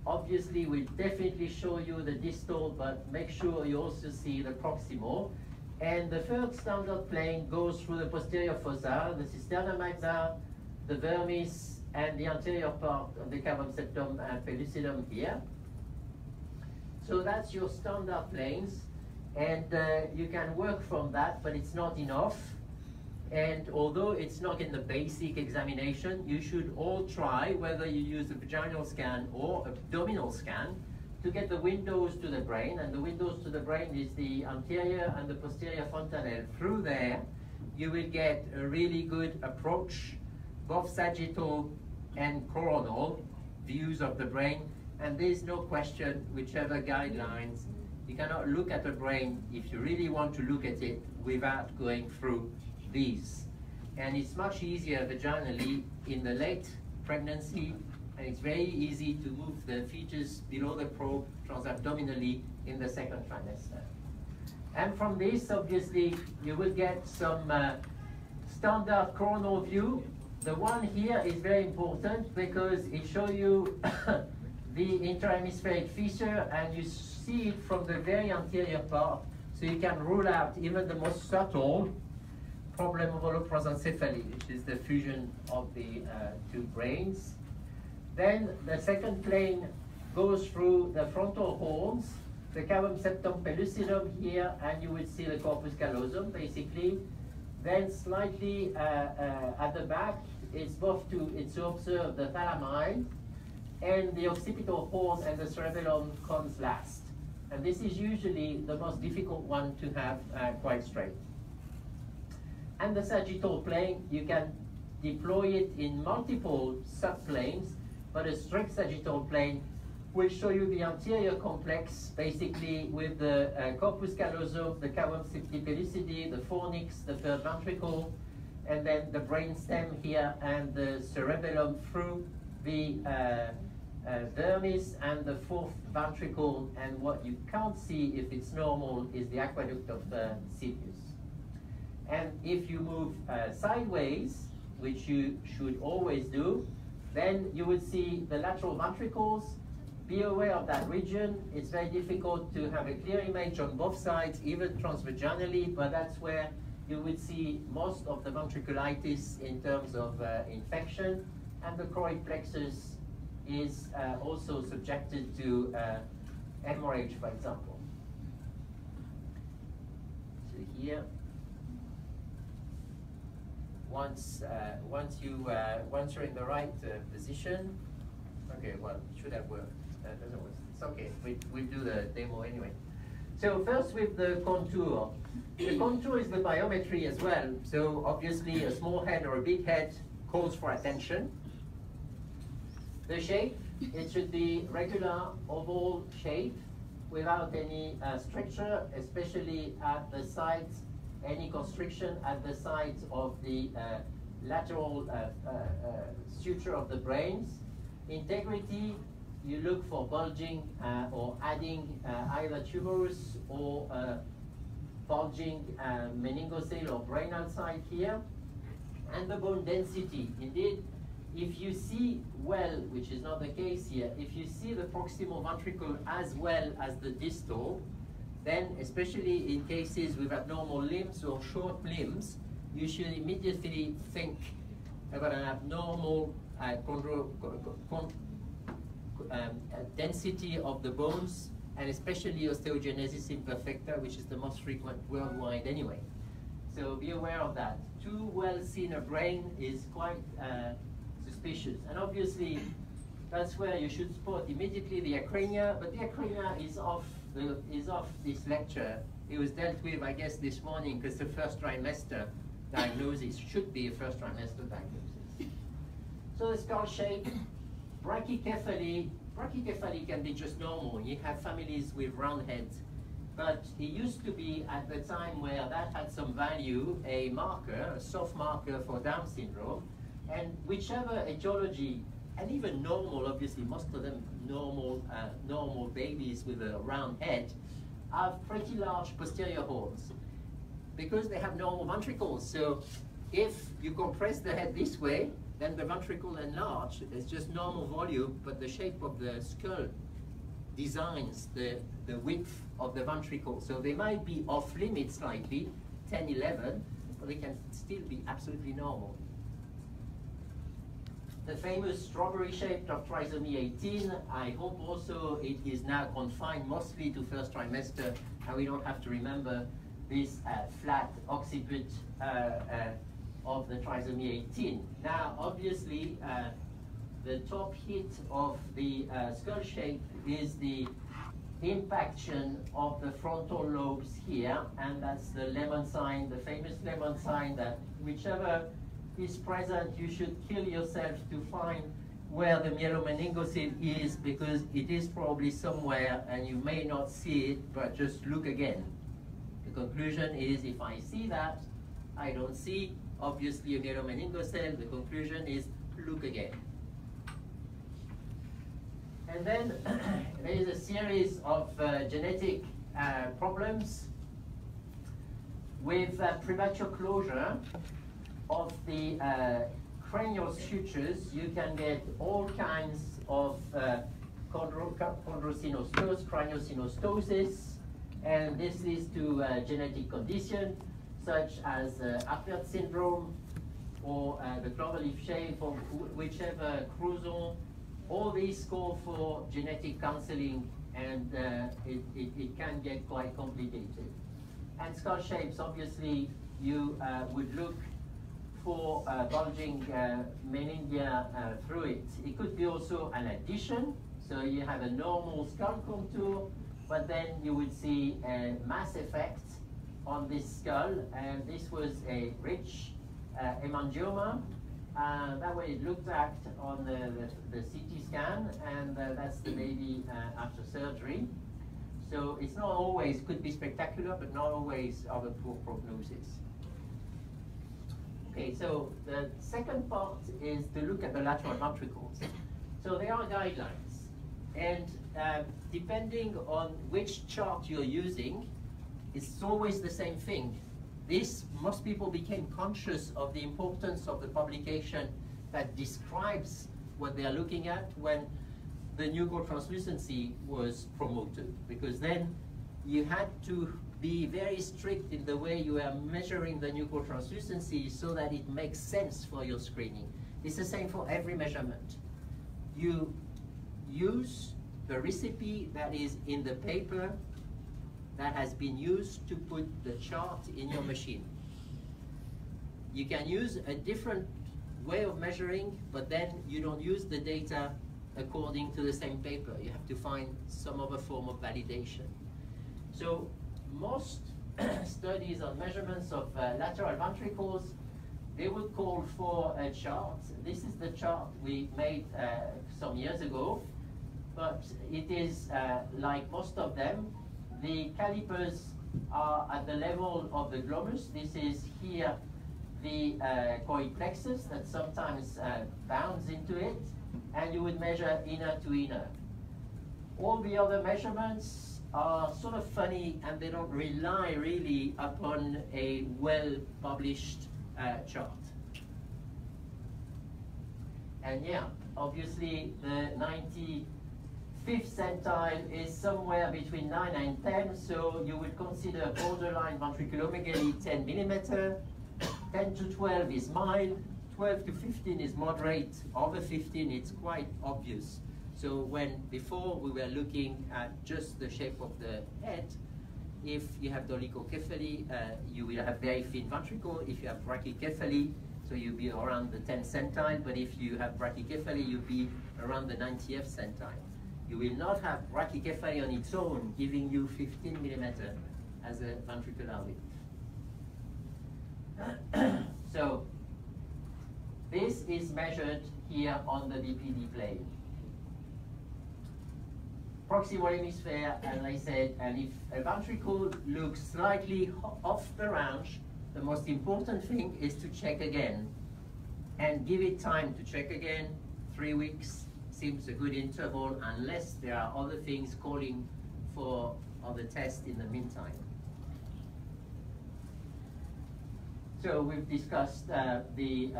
obviously will definitely show you the distal, but make sure you also see the proximal. And the third standard plane goes through the posterior fossa, the cisterna magna, the vermis, and the anterior part of the cavum septum pellucidum here. So that's your standard planes, and you can work from that, but it's not enough. And although it's not in the basic examination, you should all try, whether you use a vaginal scan or abdominal scan, to get the windows to the brain. And the windows to the brain is the anterior and the posterior fontanelle. Through there, you will get a really good approach, both sagittal and coronal views of the brain. And there's no question, whichever guidelines, you cannot look at the brain, if you really want to look at it, without going through these. And it's much easier vaginally in the late pregnancy, and it's very easy to move the fetus below the probe transabdominally in the second trimester. And from this, obviously, you will get some standard coronal view. The one here is very important because it shows you the interhemispheric fissure, and you see it from the very anterior part, so you can rule out even the most subtle problem of holoprosencephaly, which is the fusion of the two brains. Then the second plane goes through the frontal horns, the cavum septum pellucidum here, and you will see the corpus callosum basically. Then slightly at the back, it's to observe the thalamine, and the occipital horn and the cerebellum comes last. And this is usually the most difficult one to have quite straight. And the sagittal plane, you can deploy it in multiple subplanes, but a strict sagittal plane will show you the anterior complex, basically with the corpus callosum, the cavum septi pellucidi, the fornix, the third ventricle, and then the brain stem here, and the cerebellum through the vermis and the fourth ventricle. And what you can't see, if it's normal, is the aqueduct of the Sirius. And if you move sideways, which you should always do, then you will see the lateral ventricles. Be aware of that region. It's very difficult to have a clear image on both sides, even transvaginally, but that's where you would see most of the ventriculitis in terms of infection. And the choroid plexus is also subjected to hemorrhage, for example. So here, once you're in the right position, okay, well, it should have worked. That doesn't work. It's okay. We'll do the demo anyway. So first with the contour. The contour is the biometry as well. So obviously a small head or a big head calls for attention. The shape, it should be regular oval shape without any structure, especially at the sides, any constriction at the sides of the lateral suture of the brains. Integrity, you look for bulging or adding either tuberous or bulging meningocele or brainal side here. And the bone density, indeed, if you see well, which is not the case here, if you see the proximal ventricle as well as the distal, then especially in cases with abnormal limbs or short limbs, you should immediately think about an abnormal density of the bones, and especially osteogenesis imperfecta, which is the most frequent worldwide anyway. So be aware of that. Too well seen a brain is quite suspicious. And obviously, that's where you should spot immediately the acrania, but the acrania is off this lecture. It was dealt with, I guess, this morning, because the first trimester diagnosis should be a first trimester diagnosis. So the skull shape, brachycephaly. Brachycephaly can be just normal. You have families with round heads. But it used to be, at the time where that had some value, a marker, a soft marker for Down syndrome. And whichever etiology, and even normal, obviously, most of them normal babies with a round head, have pretty large posterior horns because they have normal ventricles. So if you compress the head this way, then the ventricle enlarged. It's just normal volume, but the shape of the skull designs the width of the ventricle. So they might be off limits slightly, 10, 11, but they can still be absolutely normal. The famous strawberry shape of trisomy 18, I hope also it is now confined mostly to first trimester, and we don't have to remember this flat occiput of the trisomy 18. Now, obviously, the top hit of the skull shape is the impaction of the frontal lobes here, and that's the lemon sign, the famous lemon sign that whichever is present, you should kill yourself to find where the myelomeningocele is, because it is probably somewhere and you may not see it, but just look again. The conclusion is, if I see that, I don't see obviously a myelomeningocele. The conclusion is, look again. And then there is a series of genetic problems with premature closure of the cranial sutures. You can get all kinds of chondrosynostosis, craniosynostosis, and this leads to genetic condition such as Apert syndrome or the cloverleaf shape or whichever Cruzon. All these call for genetic counseling, and it can get quite complicated. And skull shapes, obviously, you would look for bulging meningia through it. It could be also an addition, so you have a normal skull contour, but then you would see a mass effect on this skull, and this was a rich hemangioma. That way it looked at on the CT scan, and that's the baby after surgery. So it's not always, could be spectacular, but not always of a poor prognosis. Okay, so the second part is to look at the lateral ventricles. So there are guidelines, and depending on which chart you're using, it's always the same thing. Most people became conscious of the importance of the publication that describes what they are looking at when the nuchal translucency was promoted, because then you had to be very strict in the way you are measuring the nuchal translucency so that it makes sense for your screening. It's the same for every measurement. You use the recipe that is in the paper that has been used to put the chart in your machine. You can use a different way of measuring, but then you don't use the data according to the same paper. You have to find some other form of validation. So most studies on measurements of lateral ventricles, they would call for a chart. This is the chart we made some years ago, but it is like most of them. The calipers are at the level of the globus. This is here the coil plexus that sometimes bounds into it, and you would measure inner to inner. All the other measurements are sort of funny, and they don't rely really upon a well-published chart. And yeah, obviously the 95th centile is somewhere between 9 and 10, so you would consider borderline ventriculomegaly 10 millimeter, 10 to 12 is mild, 12 to 15 is moderate, over 15 it's quite obvious. So before we were looking at just the shape of the head, if you have dolichocephaly, you will have very thin ventricle. If you have brachycephaly, so you'll be around the 10th centile, but if you have brachycephaly, you'll be around the 90th centile. You will not have brachycephaly on its own, giving you 15 millimeter as a ventricular width. So this is measured here on the DPD plane. Proximal hemisphere, as I said, and if a ventricle looks slightly off the range, the most important thing is to check again and give it time to check again. 3 weeks seems a good interval, unless there are other things calling for other tests in the meantime. So we've discussed the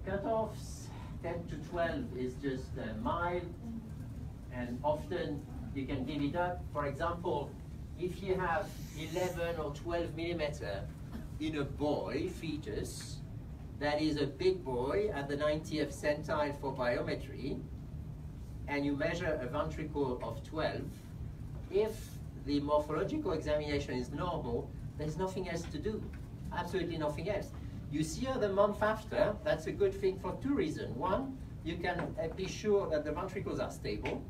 cutoffs. 10 to 12 is just mild, and often you can give it up. For example, if you have 11 or 12 millimeter in a boy fetus, that is a big boy at the 90th centile for biometry, and you measure a ventricle of 12, if the morphological examination is normal, there's nothing else to do, absolutely nothing else. You see her the month after, that's a good thing for two reasons. One, you can be sure that the ventricles are stable,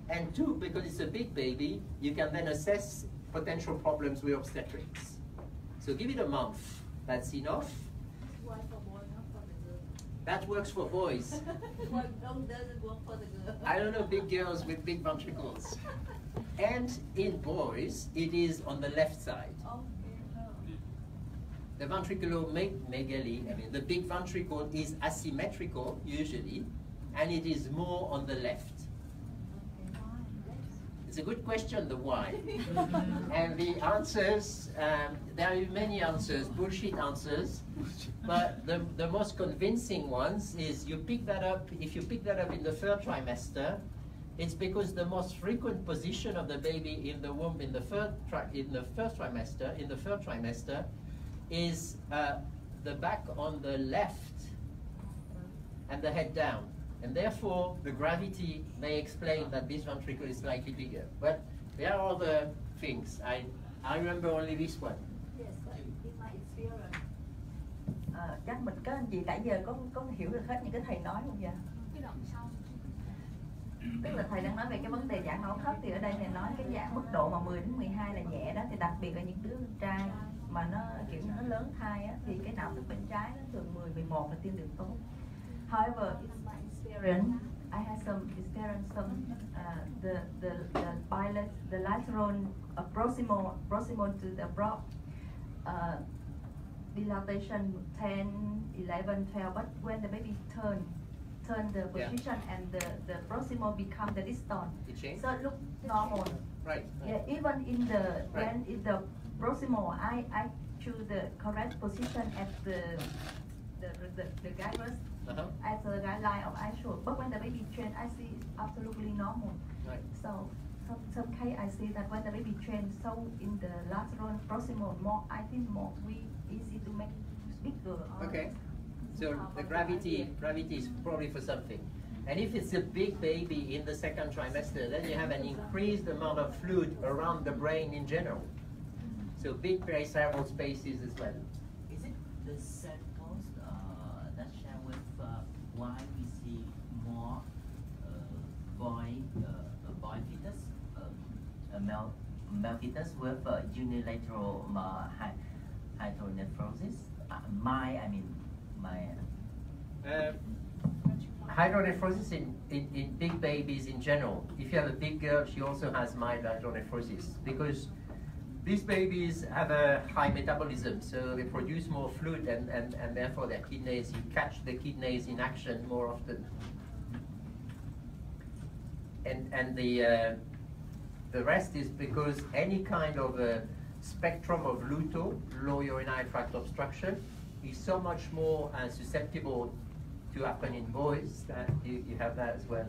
and two, because it's a big baby, you can then assess potential problems with obstetrics. So give it a month, that's enough. Why for boy, not for the girl? That works for boys. Why doesn't work for the girl? I don't know big girls with big ventricles. And in boys, it is on the left side. Okay. The ventriculomegaly, I mean, the big ventricle is asymmetrical usually, and it is more on the left. It's a good question, the why. And the answers, there are many answers, bullshit answers, but the most convincing ones is you pick that up, if you pick that up in the third trimester, it's because the most frequent position of the baby in the womb in the third trimester is the back on the left and the head down. And therefore, the gravity may explain that this ventricle is slightly bigger. But there are other things. I remember only this one. Yes, but in my experience. Chắc mình các anh chị nãy giờ có hiểu được hết những cái thầy nói không vậy? Cái đoạn sau. Tức là thầy đang nói về cái vấn đề giãn máu thấp, thì ở đây thầy nói cái dạng mức độ mà 10 đến 12 là nhẹ đó, thì đặc biệt là những đứa con trai mà nó kiểu nó lớn thai á, thì cái não thức bên trái nó thường 10, 11 là tiên lượng tốt. However, in my experience, I had some experience the lateral proximal to the broad dilatation 10, 11, 12, but when the baby turn the position and the proximal become the distal, so it look normal. Right. Yeah, even in the when in the proximal, I choose the correct position at the guidance. As a guideline of actual, but when the baby train, I see it's absolutely normal. Right. So some case I see that when the baby train, so in the lateral proximal, more I think more easy to make bigger. Okay. So the gravity is probably for something. And if it's a big baby in the second trimester, then you have an increased amount of fluid around the brain in general. So big pericerebral spaces as well. Is it the same cause that share with why we see more boy fetus, a male fetus with unilateral hydronephrosis? Hydronephrosis in big babies in general. If you have a big girl, she also has mild hydronephrosis, because these babies have a high metabolism, so they produce more fluid, and therefore their kidneys, you catch the kidneys in action more often. And the rest is because any kind of a spectrum of LUTO, low urinary tract obstruction, is so much more susceptible to happen in boys, that you have that as well.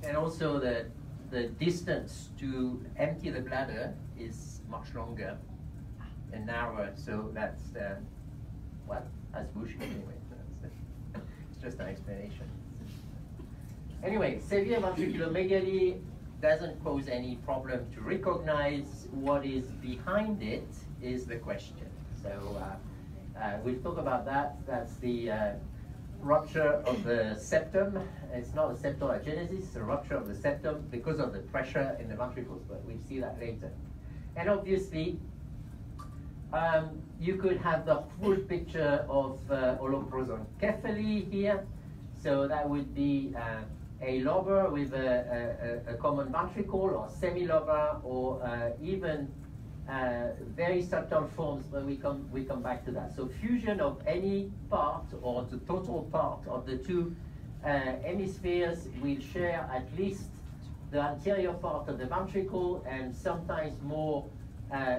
And also the distance to empty the bladder is much longer and narrower, so that's, well, that's bullshit anyway. It's just an explanation. Anyway, severe ventriculomegaly doesn't pose any problem to recognize. What is behind it is the question. So we'll talk about that. That's the rupture of the septum. It's not a septal agenesis, it's a rupture of the septum because of the pressure in the ventricles, but we'll see that later. And obviously, you could have the full picture of holoprosencephaly here. So that would be a lobar with a common ventricle, or semi-lobar, or even very subtle forms, but we come back to that. So fusion of any part or the total part of the two hemispheres will share at least the anterior part of the ventricle, and sometimes more,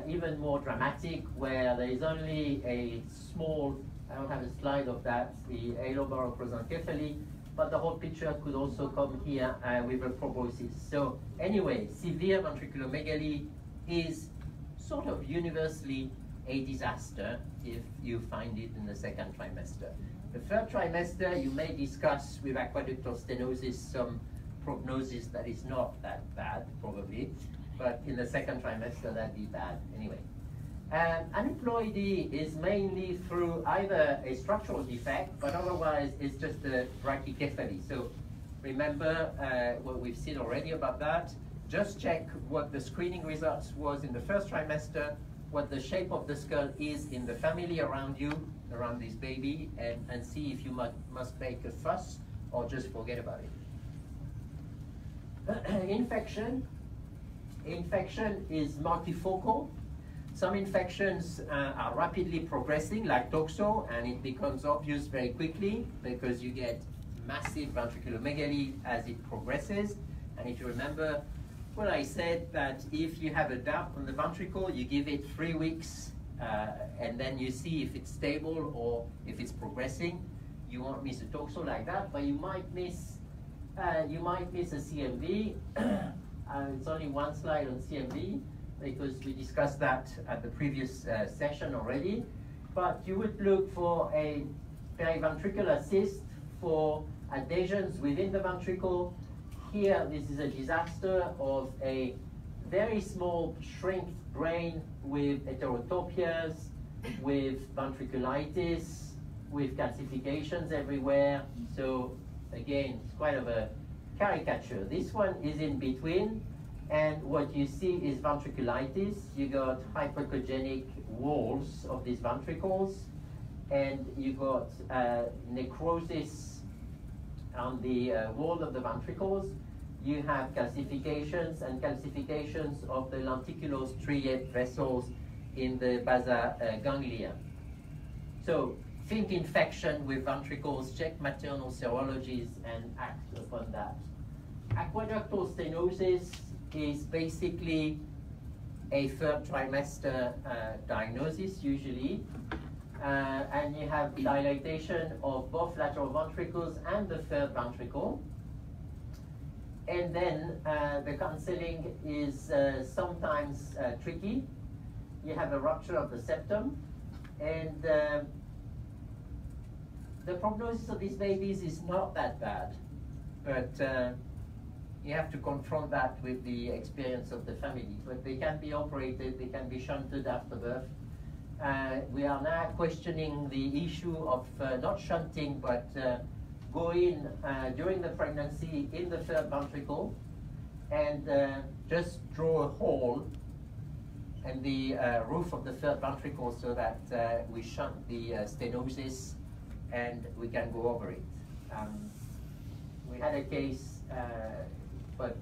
even more dramatic, where there is only a small, I don't have a slide of that, the alobar prosencephaly, but the whole picture could also come here with a proboscis. So anyway, severe ventriculomegaly is sort of universally a disaster if you find it in the second trimester. The third trimester, you may discuss with aqueductal stenosis some prognosis that is not that bad, probably, but in the second trimester, that'd be bad anyway. Aneuploidy is mainly through either a structural defect, but otherwise it's just a brachycephaly. So remember what we've seen already about that. Just check what the screening results was in the first trimester, what the shape of the skull is in the family around you, around this baby, and see if you must make a fuss or just forget about it. Infection is multifocal. Some infections are rapidly progressing, like toxo, and it becomes obvious very quickly because you get massive ventriculomegaly as it progresses. And if you remember what I said, that if you have a doubt on the ventricle, you give it 3 weeks, and then you see if it's stable or if it's progressing. You won't miss a toxo like that, but you might miss a CMV. It's only one slide on CMV, because we discussed that at the previous session already. But you would look for a periventricular cyst, for adhesions within the ventricle. Here, this is a disaster of a very small shrinked brain with heterotopias, with ventriculitis, with calcifications everywhere. So again, it's quite of a caricature. This one is in between. And what you see is ventriculitis. You got hyperechogenic walls of these ventricles, and you got necrosis on the wall of the ventricles. You have calcifications and calcifications of the lenticulostriate vessels in the basa ganglia. So think infection with ventricles, check maternal serologies, and act upon that. Aqueductal stenosis is basically a third trimester diagnosis usually, and you have dilatation of both lateral ventricles and the third ventricle. And then the counseling is sometimes tricky. You have a rupture of the septum, and the prognosis of these babies is not that bad, but you have to confront that with the experience of the family. But they can be operated, they can be shunted after birth. We are now questioning the issue of not shunting, but go in during the pregnancy in the third ventricle and just draw a hole in the roof of the third ventricle so that we shunt the stenosis and we can go over it. We had a case, but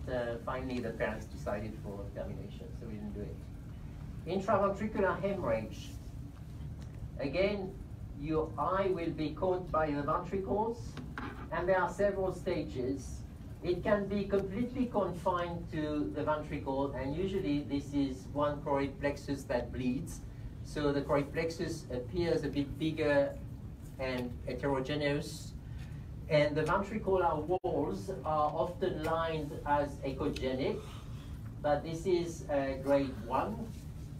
finally the parents decided for termination, so we didn't do it. Intraventricular hemorrhage. Again, your eye will be caught by the ventricles, and there are several stages. It can be completely confined to the ventricle, and usually this is one choroid plexus that bleeds. So the choroid plexus appears a bit bigger and heterogeneous, and the ventricular walls are often lined as echogenic, but this is grade 1.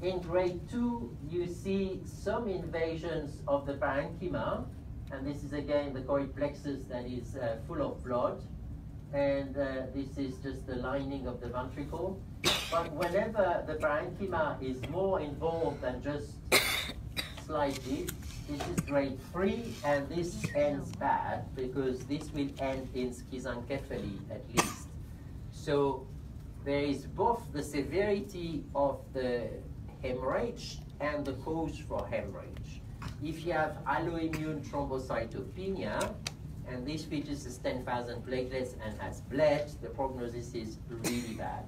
In grade 2, you see some invasions of the parenchyma, and this is again the choroid plexus that is full of blood, and this is just the lining of the ventricle. But whenever the parenchyma is more involved than just slightly, this is grade 3, and this ends bad because this will end in schizencephaly at least. So there is both the severity of the hemorrhage and the cause for hemorrhage. If you have alloimmune thrombocytopenia, and this reaches 10,000 platelets and has bled, the prognosis is really bad.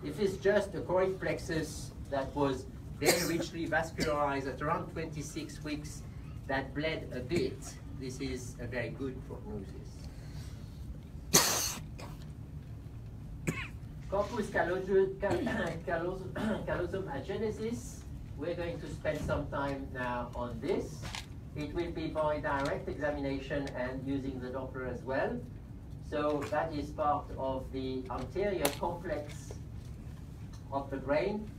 If it's just a choroid plexus that was very richly vascularized at around 26 weeks, that bled a bit, this is a very good prognosis. Corpus callosum agenesis, we're going to spend some time now on this. It will be by direct examination and using the Doppler as well. So that is part of the anterior complex of the brain.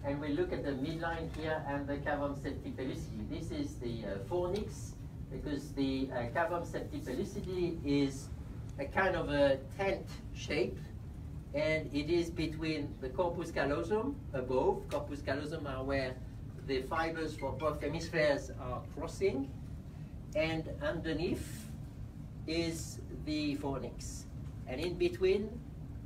And we look at the midline here and the cavum septipellucidum. This is the fornix, because the cavum septipellucidum is a kind of a tent shape, and it is between the corpus callosum above. Corpus callosum are where the fibers for both hemispheres are crossing, and underneath is the fornix. And in between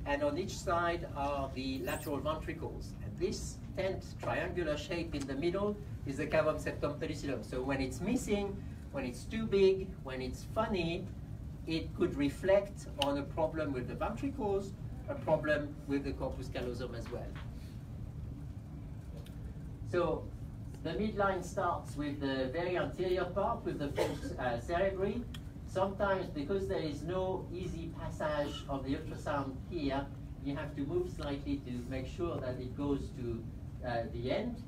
and on each side are the lateral ventricles. And this tent triangular shape in the middle is the cavum septum pellucidum. So when it's missing, when it's too big, when it's funny, it could reflect on a problem with the ventricles, a problem with the corpus callosum as well. So the midline starts with the very anterior part, with the falx cerebri. Sometimes, because there is no easy passage of the ultrasound here, you have to move slightly to make sure that it goes to the end.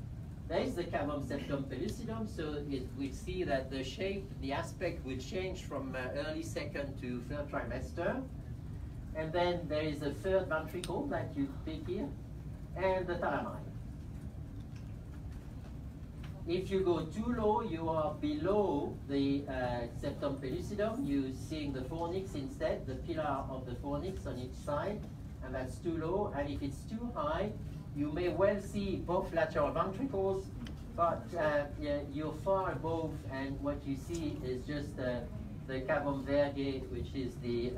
There is the cavum septum pellucidum, so we see that the shape, the aspect will change from early second to third trimester. And then there is the third ventricle that you pick here, and the thalami. If you go too low, you are below the septum pellucidum. You're seeing the fornix instead, the pillar of the fornix on each side, and that's too low. And if it's too high, you may well see both lateral ventricles, but you're far above, and what you see is just the cavum verge, which is the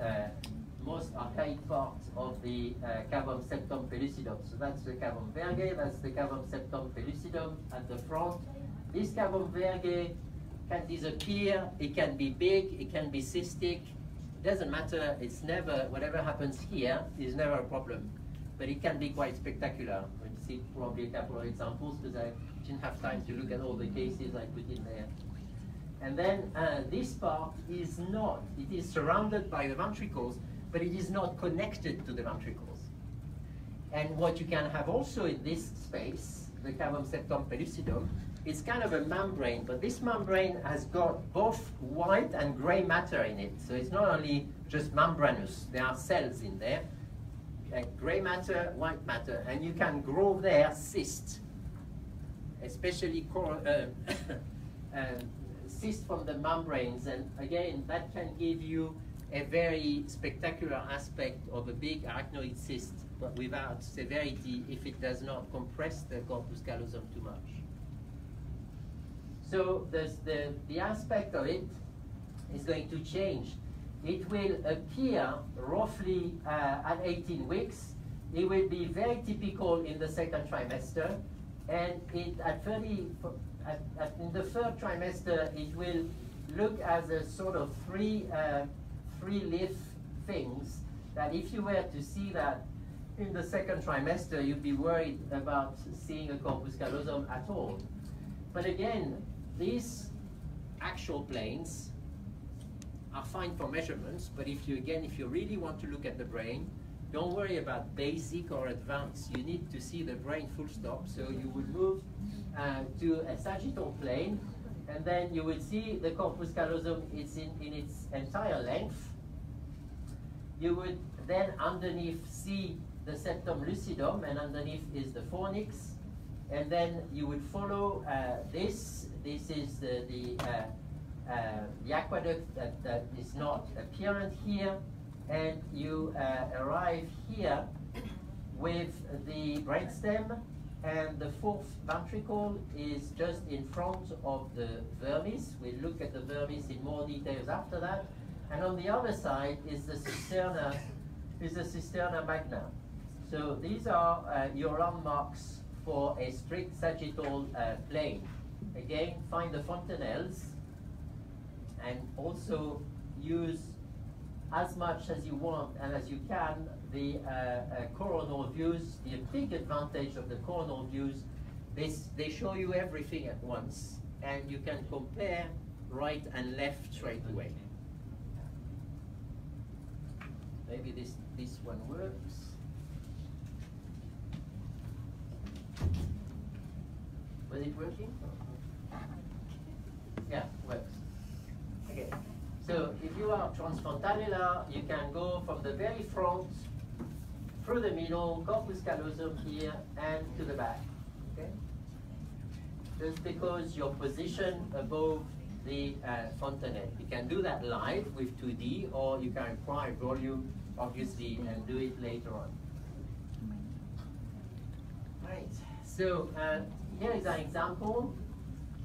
most archaic part of the cavum septum pellucidum. So that's the cavum verge, that's the cavum septum pellucidum at the front. This cavum verge can disappear, it can be big, it can be cystic. It doesn't matter, it's never, whatever happens here is never a problem. But it can be quite spectacular. We'll see probably a couple of examples, because I didn't have time to look at all the cases I put in there. And then this part is not, it is surrounded by the ventricles, but it is not connected to the ventricles. And what you can have also in this space, the cavum septum pellucidum, it's kind of a membrane, but this membrane has got both white and gray matter in it. So it's not only just membranous, there are cells in there. Gray matter, white matter, and you can grow there cysts, especially cysts from the membranes, and again, that can give you a very spectacular aspect of a big arachnoid cyst, but without severity if it does not compress the corpus callosum too much. So the aspect of it is going to change. It will appear roughly at 18 weeks. It will be very typical in the second trimester, and in the third trimester, it will look as a sort of three leaf things that if you were to see that in the second trimester, you'd be worried about seeing a corpus callosum at all. But again, these actual planes are fine for measurements, but if you really want to look at the brain, don't worry about basic or advanced. You need to see the brain full stop. So you would move to a sagittal plane, and then you would see the corpus callosum is in its entire length. You would then underneath see the septum lucidum, and underneath is the fornix. And then you would follow this. This is the aqueduct that is not apparent here, and you arrive here with the brainstem, and the fourth ventricle is just in front of the vermis. We'll look at the vermis in more details after that. And on the other side is the cisterna magna. So these are your landmarks for a strict sagittal plane. Again, find the fontanelles, and also use as much as you want and as you can the coronal views. The big advantage of the coronal views, they show you everything at once, and you can compare right and left straight away. Maybe this one works. Was it working? Yeah, works. Okay. So if you you are transfrontalular, you can go from the very front, through the middle, corpus callosum here, and to the back. Okay? Just because you're positioned above the fontanelle. You can do that live with 2D, or you can acquire volume, obviously, and do it later on. Right. So here is an example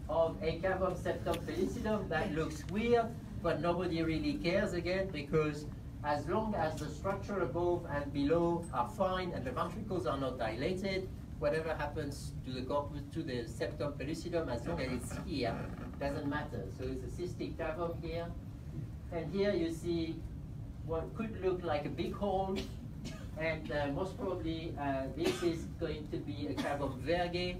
of a cavum septum pellucidum that looks weird, but nobody really cares again, because as long as the structure above and below are fine and the ventricles are not dilated, whatever happens to the corpus, to the septum pellucidum, as long as it's here, doesn't matter. So it's a cystic cavum here, and here you see what could look like a big hole, and most probably this is going to be a cavum verge,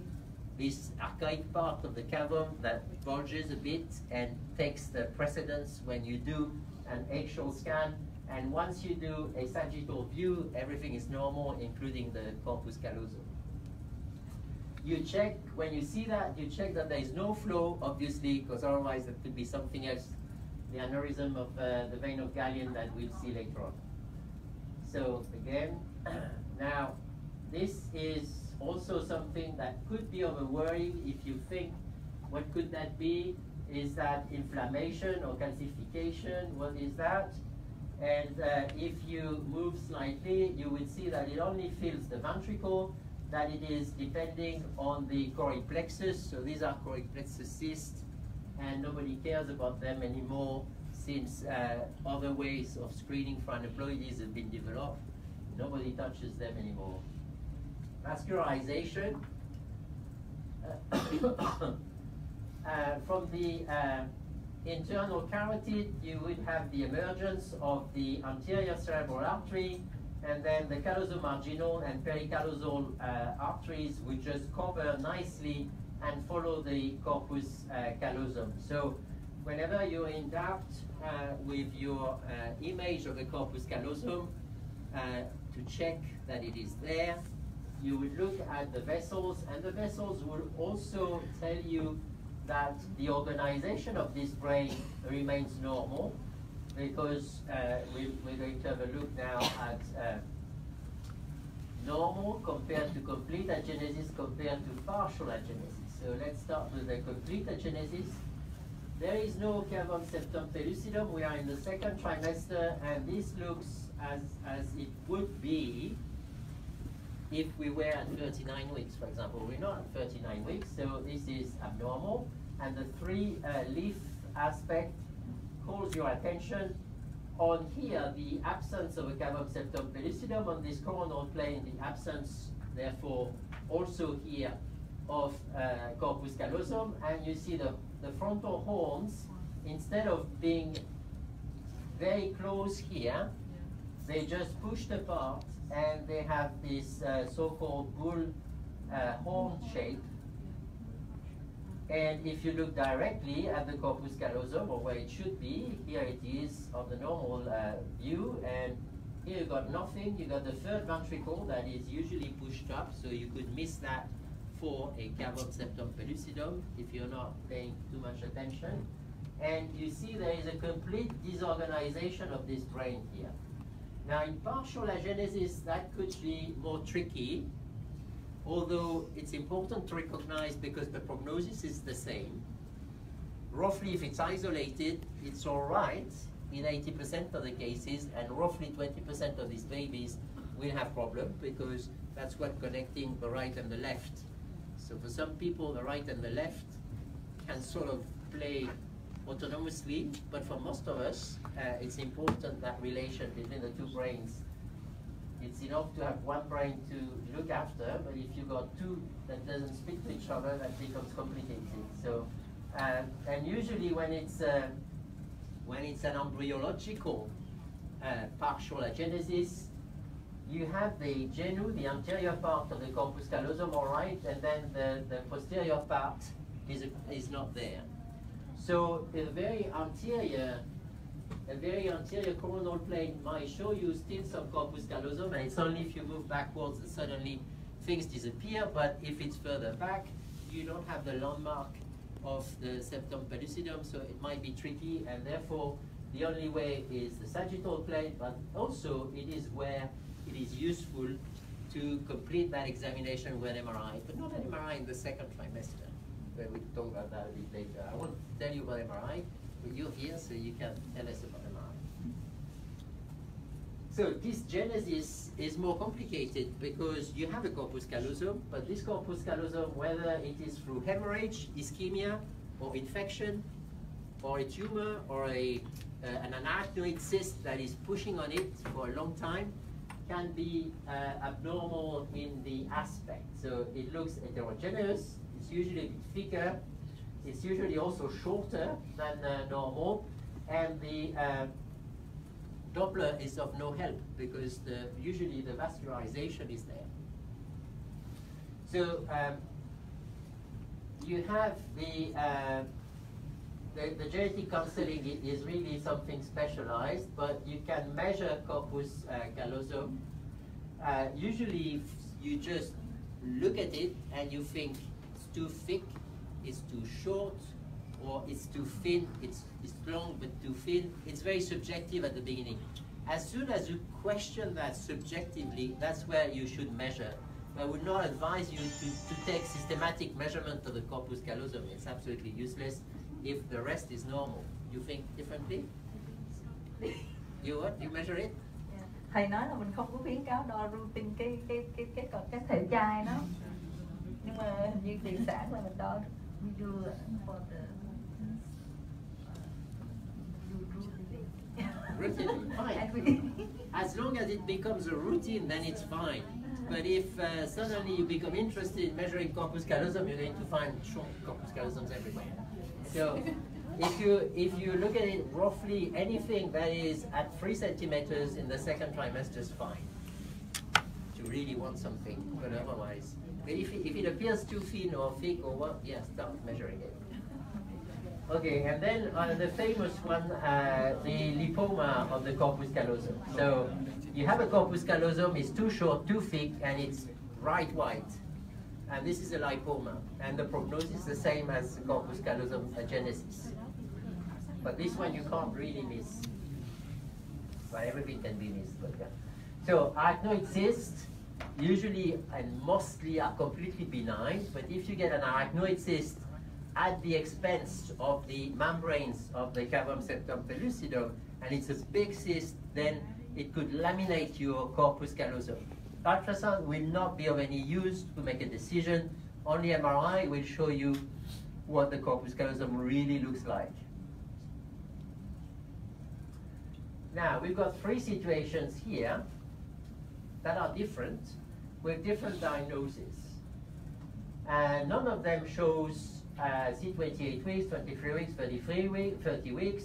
this archaic part of the cavum that bulges a bit and takes the precedence when you do an axial scan. And once you do a sagittal view, everything is normal, including the corpus callosum. You check, when you see that, you check that there is no flow, obviously, because otherwise there could be something else, the aneurysm of the vein of Gallien that we'll see later on. So again, now this is also something that could be of a worry if you think, what could that be? Is that inflammation or calcification? What is that? And if you move slightly, you will see that it only fills the ventricle, that it is depending on the choric plexus. So these are choric plexus cysts, and nobody cares about them anymore since other ways of screening for aneuploidies have been developed. Nobody touches them anymore. Vascularization. From the internal carotid, you would have the emergence of the anterior cerebral artery, and then the callosum marginal and pericallosal arteries would just cover nicely and follow the corpus callosum. So whenever you're in doubt with your image of the corpus callosum, to check that it is there, you would look at the vessels, and the vessels will also tell you that the organization of this brain remains normal, because we're going to have a look now at normal compared to complete agenesis compared to partial agenesis. So let's start with the complete agenesis. There is no cavum septum pellucidum. We are in the second trimester, and this looks as it would be if we were at 39 weeks, for example. We're not at 39 weeks, so this is abnormal. And the three-leaf aspect calls your attention on here, the absence of a cavum septum pellucidum, on this coronal plane, the absence, therefore, also here of corpus callosum, and you see the frontal horns, instead of being very close here, they just pushed apart, and they have this so-called bull horn shape. And if you look directly at the corpus callosum, or where it should be, here it is on the normal view, and here you got nothing. You got the third ventricle that is usually pushed up, so you could miss that for a cavum septum pellucidum if you're not paying too much attention. And you see there is a complete disorganization of this brain here. Now in partial agenesis, that could be more tricky, although it's important to recognize because the prognosis is the same. Roughly, if it's isolated, it's all right in 80% of the cases, and roughly 20% of these babies will have problems because that's what connecting the right and the left. So for some people, the right and the left can sort of play autonomously, but for most of us, it's important that relation between the two brains. It's enough to have one brain to look after, but if you've got two that doesn't speak to each other, that becomes complicated. So, and usually when it's an embryological partial agenesis, you have the genu, the anterior part of the corpus callosum, all right, and then the posterior part is not there. So a very anterior coronal plane might show you still some corpus callosum, and it's only if you move backwards that suddenly things disappear. But if it's further back, you don't have the landmark of the septum pellucidum, so it might be tricky, and therefore the only way is the sagittal plane, but also it is where it is useful to complete that examination with an MRI, but not an MRI in the second trimester, where we talk about that a bit later. I won't tell you about MRI, but you're here, so you can tell us about MRI. So this genesis is more complicated because you have a corpus callosum, but this corpus callosum, whether it is through hemorrhage, ischemia, or infection, or a tumor, or an arachnoid cyst that is pushing on it for a long time, can be abnormal in the aspect. So it looks heterogeneous, it's usually a bit thicker, it's usually also shorter than normal, and the Doppler is of no help because usually the vascularization is there. So you have the genetic counseling is really something specialized, but you can measure corpus callosum. Usually you just look at it and you think it's too thick, it's too short, or it's too thin, it's long but too thin. It's very subjective at the beginning. As soon as you question that subjectively, that's where you should measure. I would not advise you to take systematic measurement of the corpus callosum. It's absolutely useless if the rest is normal. You think differently? You what? You measure it? Thầy nói là mình không có khuyến cáo đo routine cái thể chai nó, nhưng mà hình như tiền sản là mình đo Routine, fine. As long as it becomes a routine, then it's fine. But if suddenly you become interested in measuring corpus callosum, you're going to find short corpus callosums everywhere. So if you look at it roughly, anything that is at 3 centimeters in the second trimester is fine. You really want something, but otherwise. But if it appears too thin or thick or what, yeah, start measuring it. Okay, and then the famous one, the lipoma of the corpus callosum. So you have a corpus callosum, it's too short, too thick, and it's bright white. And this is a lipoma. And the prognosis is the same as corpus callosum agenesis. But this one you can't really miss. Well, everything can be missed, but yeah. So arachnoid cysts usually and mostly are completely benign, but if you get an arachnoid cyst at the expense of the membranes of the cavum septum pellucidum, and it's a big cyst, then it could laminate your corpus callosum. Ultrasound will not be of any use to make a decision. Only MRI will show you what the corpus callosum really looks like. Now, we've got 3 situations here that are different, with different diagnoses. And none of them shows C28 weeks, 23 weeks, 30 weeks.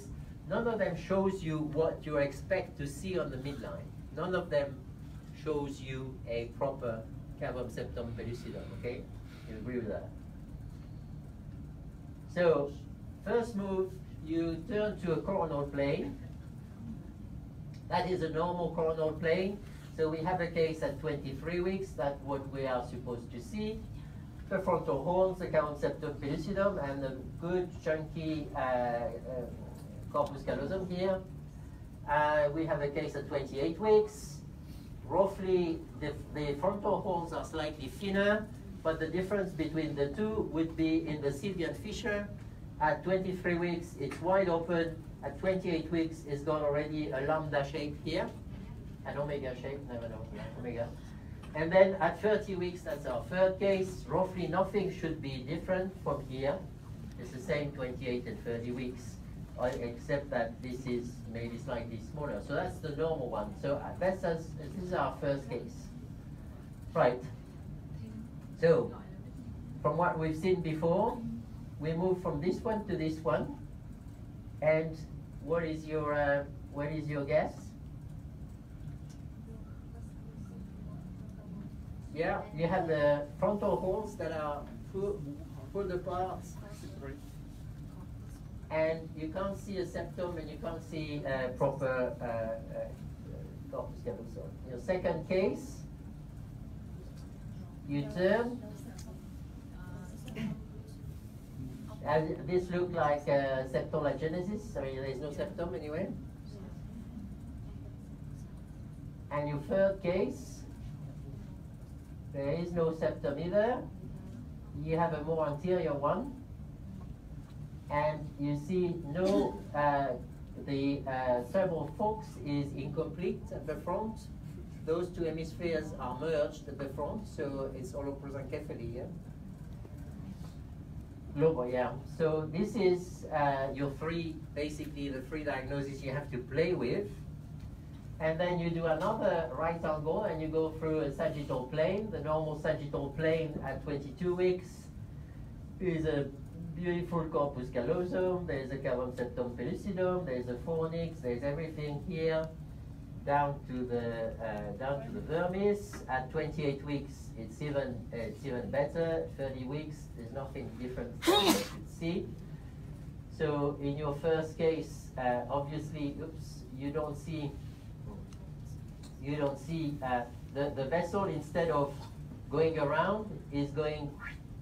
None of them shows you what you expect to see on the midline. None of them shows you a proper cavum septum pellucidum, okay? You agree with that? So, first move, you turn to a coronal plane. That is a normal coronal plane. So we have a case at 23 weeks, that's what we are supposed to see. The frontal horns, the cavum septum pellucidum, and a good chunky corpus callosum here. We have a case at 28 weeks. Roughly, the frontal horns are slightly thinner, but the difference between the two would be in the Sylvian fissure. At 23 weeks, it's wide open. At 28 weeks, it's got already a lambda shape here. An omega shape, never know, omega. And then at 30 weeks, that's our third case. Roughly nothing should be different from here. It's the same 28 and 30 weeks, except that this is maybe slightly smaller. So that's the normal one. So this is our first case. Right. So from what we've seen before, we move from this one to this one. And what is your guess? Yeah, you have the frontal horns that are pulled apart, and you can't see a septum and you can't see a proper corpus callosum. Your second case, you turn, And this look like septal agenesis. I mean, there is no septum anyway. And your third case, there is no septum either. You have a more anterior one. And you see no, the cerebral forks is incomplete at the front. Those two hemispheres are merged at the front, so it's holoprosencephaly, yeah? Global, yeah. So this is your three, basically the three diagnoses you have to play with. And then you do another right angle and you go through a sagittal plane. The normal sagittal plane at 22 weeks is a beautiful corpus callosum. There's a cavum septum pellucidum. There's a fornix. There's everything here down to the vermis. At 28 weeks, it's even better. 30 weeks, there's nothing different from what you could see. So in your first case, obviously, you don't see the vessel, instead of going around, is going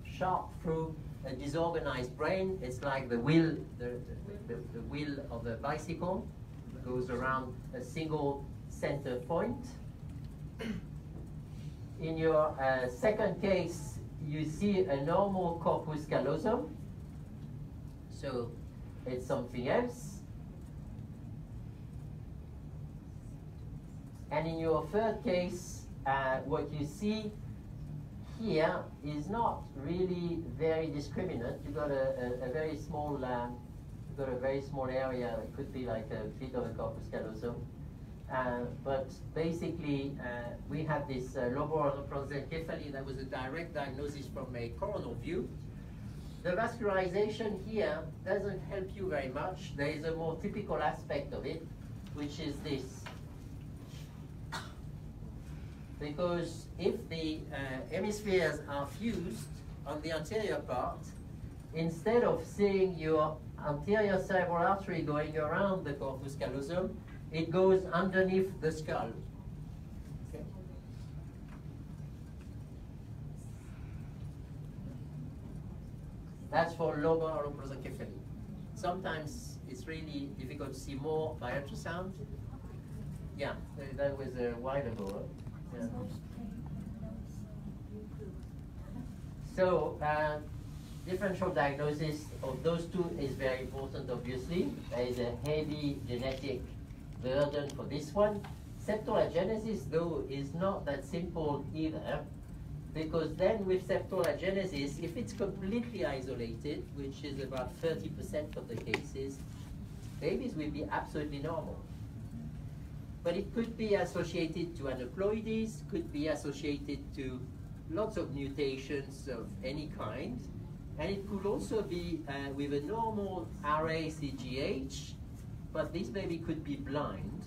sharp through a disorganized brain. It's like the wheel, the wheel of a bicycle. It goes around a single center point. In your second case, you see a normal corpus callosum. So it's something else. And in your third case, what you see here is not really very discriminate. You've got a very small, area. It could be like a bit of a corpus callosum. But basically, we have this lobar holoprosencephaly that was a direct diagnosis from a coronal view. The vascularization here doesn't help you very much. There is a more typical aspect of it, which is this. Because if the hemispheres are fused on the anterior part, instead of seeing your anterior cerebral artery going around the corpus callosum, it goes underneath the skull. Okay. That's for lobar holoprosencephaly. Sometimes it's really difficult to see more by ultrasound. Yeah, that was a while ago. Yeah. So, differential diagnosis of those two is very important, obviously. There is a heavy genetic burden for this one. Septal agenesis, though, is not that simple either, because then with septal agenesis, if it's completely isolated, which is about 30% of the cases, babies will be absolutely normal. But it could be associated to aneuploidies, could be associated to lots of mutations of any kind, and it could also be with a normal RA-CGH, but this baby could be blind,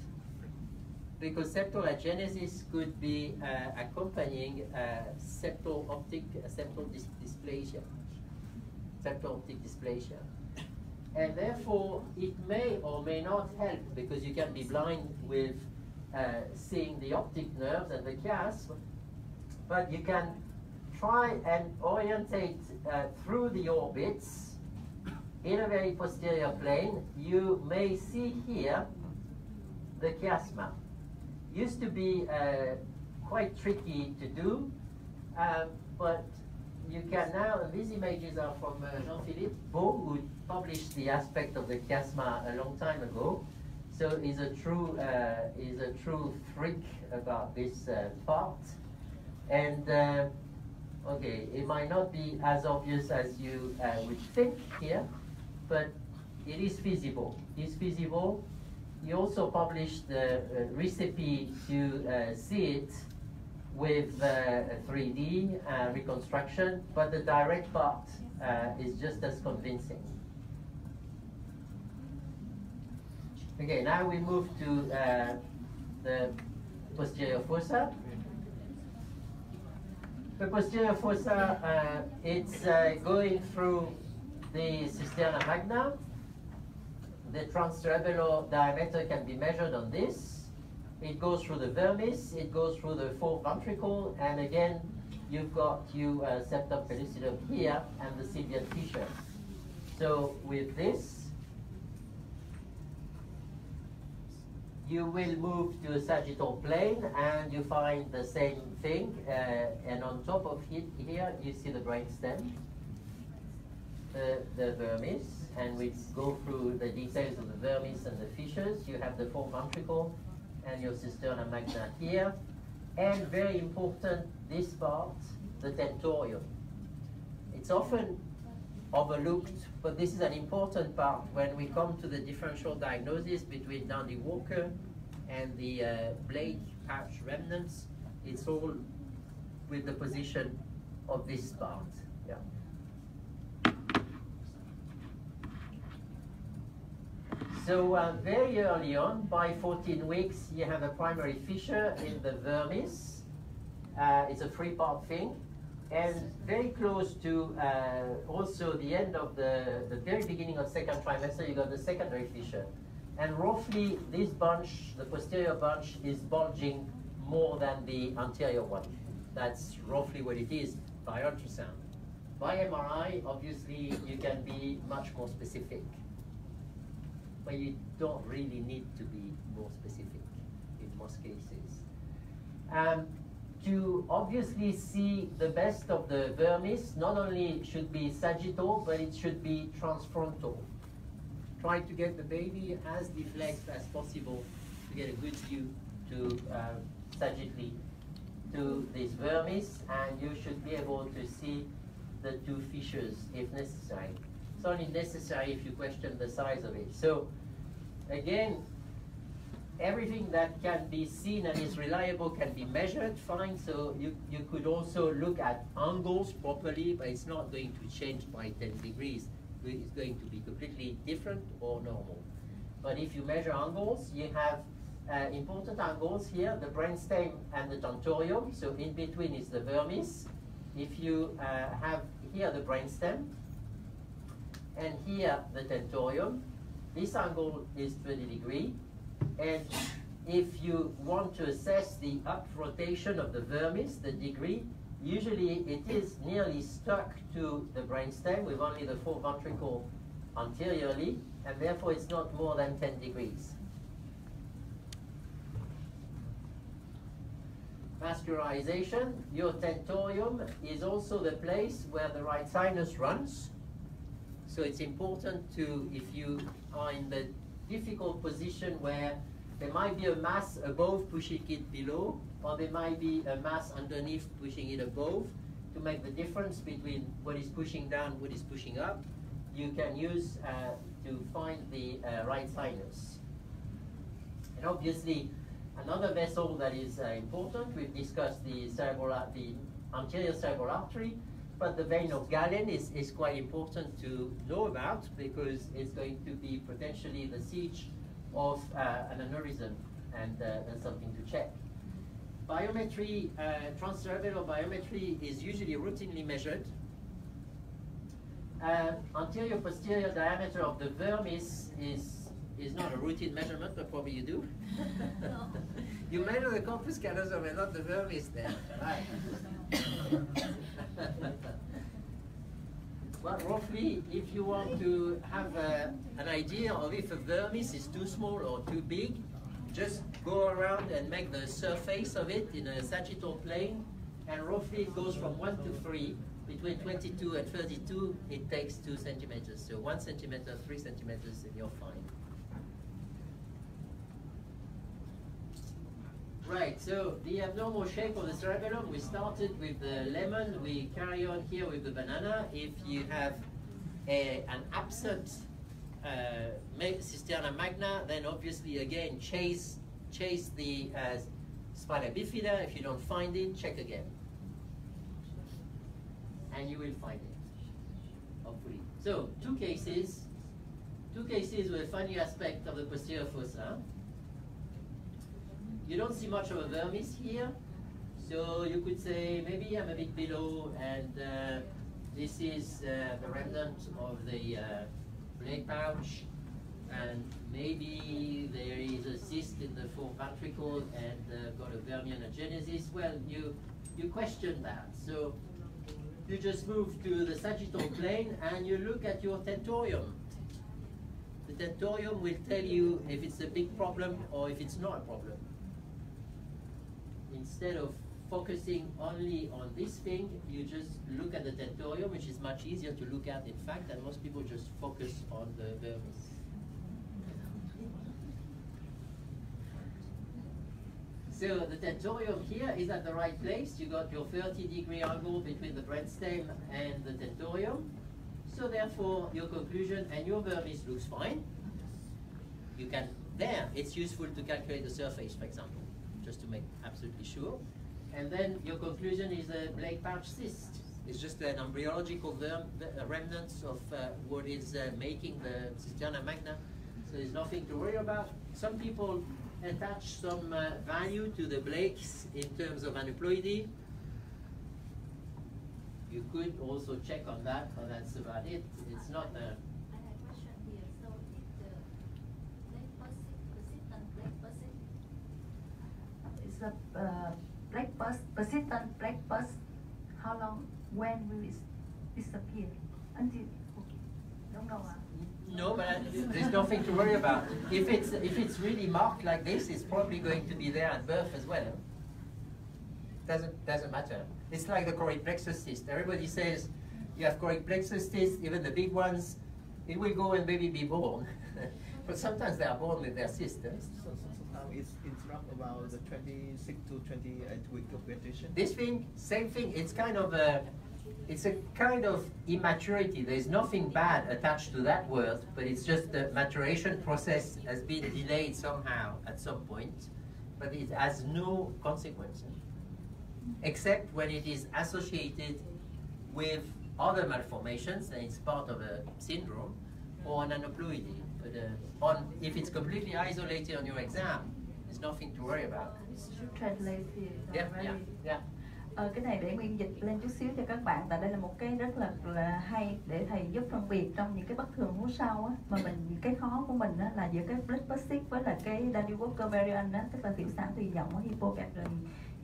because septal agenesis could be accompanying septal optic dysplasia. And therefore, it may or may not help, because you can be blind with seeing the optic nerves and the chiasm, but you can try and orientate through the orbits in a very posterior plane. You may see here the chiasma. Used to be quite tricky to do, but you can now, and these images are from Jean-Philippe Beau, who published the aspect of the chiasma a long time ago. So he's a true freak about this part. And okay, it might not be as obvious as you would think here, but it is feasible. It's feasible. He also published the recipe to see it with 3D reconstruction, but the direct part is just as convincing. Okay, now we move to the posterior fossa. The posterior fossa, it's going through the cisterna magna. The transcerebellar diameter can be measured on this. It goes through the vermis, it goes through the fourth ventricle, and again, you've got your septum pellucidum here and the Sylvian fissure. So with this, you will move to a sagittal plane and you find the same thing, and on top of it here you see the brainstem, the vermis, and we go through the details of the vermis and the fissures. You have the foreventricle and your cisterna magna here, and very important, this part, the tentorium. It's often overlooked, but this is an important part when we come to the differential diagnosis between Dandy Walker and the blade pouch remnants. It's all with the position of this part. Yeah. So very early on, by 14 weeks, you have a primary fissure in the vermis. It's a three-part thing. And very close to also the end of the very beginning of second trimester, you got the secondary fissure. And roughly this bunch, the posterior bunch, is bulging more than the anterior one. That's roughly what it is by ultrasound. By MRI, obviously, you can be much more specific. But you don't really need to be more specific in most cases. To obviously see the best of the vermis, not only should be sagittal, but it should be transfrontal. Try to get the baby as deflexed as possible to get a good view to sagittally to this vermis, and you should be able to see the two fissures if necessary. It's only necessary if you question the size of it. So again, everything that can be seen and is reliable can be measured, fine. So you could also look at angles properly, but it's not going to change by 10 degrees. It's going to be completely different or normal. But if you measure angles, you have important angles here, the brainstem and the tentorium. So in between is the vermis. If you have here the brainstem and here the tentorium, this angle is 30 degrees. And if you want to assess the up rotation of the vermis, the degree, usually it is nearly stuck to the brainstem with only the foreventricle anteriorly, and therefore it's not more than 10 degrees. Vascularization, your tentorium is also the place where the right sinus runs. So it's important to, if you are in the difficult position where there might be a mass above pushing it below, or there might be a mass underneath pushing it above, to make the difference between what is pushing down, what is pushing up, you can use to find the right sinus. And obviously, another vessel that is important, we've discussed the anterior cerebral artery, but the vein of Galen is quite important to know about because it's going to be potentially the siege of an aneurysm, and that's something to check. Biometry, transcerebral biometry is usually routinely measured. Anterior-posterior diameter of the vermis is not a routine measurement, but probably you do. No. You measure the corpus callosum and not the vermis then. Right. Well, roughly, if you want to have an idea of if a vermis is too small or too big, just go around and make the surface of it in a sagittal plane, and roughly it goes from 1 to 3. Between 22 and 32, it takes 2 centimeters. So 1 centimeter, 3 centimeters, and you're fine. Right, so the abnormal shape of the cerebellum, we started with the lemon, we carry on here with the banana. If you have an absent cisterna magna, then obviously again chase the spina bifida. If you don't find it, check again. And you will find it, hopefully. So, two cases with a funny aspect of the posterior fossa. You don't see much of a vermis here, so you could say maybe I'm a bit below, and this is the remnant of the blade pouch, and maybe there is a cyst in the foreventricle and got a vermionogenesis. Well, you question that. So you just move to the sagittal plane and you look at your tentorium. The tentorium will tell you if it's a big problem or if it's not a problem. Instead of focusing only on this thing, you just look at the tentorium, which is much easier to look at in fact, and most people just focus on the vermis. So the tentorium here is at the right place. You got your 30-degree angle between the brainstem and the tentorium. So therefore, your conclusion and your vermis looks fine. You can, there, it's useful to calculate the surface, for example, just to make absolutely sure. And then your conclusion is a Blake pouch cyst. It's just an embryological remnants of what is making the cisterna magna. So there's nothing to worry about. Some people attach some value to the Blakes in terms of aneuploidy. You could also check on that, but that's about it. It's not a... I have a question here. So if the Blake persistent Blake persist, It's a persistent black pus. How long? When will it disappear? Until don't know. No, but there's nothing to worry about. If it's really marked like this, it's probably going to be there at birth as well. Doesn't matter. It's like the choroid plexus cyst. Everybody says you have choroid plexus cysts, even the big ones. It will go when baby be born, but sometimes they are born with their cysts. It's rough about the 26 to 28 week of gestation. This thing, same thing. It's kind of it's a kind of immaturity. There's nothing bad attached to that word, but it's just the maturation process has been delayed somehow at some point, but it has no consequence, except when it is associated with other malformations and it's part of a syndrome or an aneuploidy. But if it's completely isolated on your exam, there's nothing to worry about. Translate Yeah, yeah, yeah. Cái này để Nguyên dịch lên chút xíu cho các bạn, tại đây là một cái rất là hay để thầy giúp phân biệt trong những cái bất thường hố sau á, mà cái khó của mình á, là giữa cái blood cyst với là cái Danny Walker variant á, tức là tiểu sản tùy dọng ở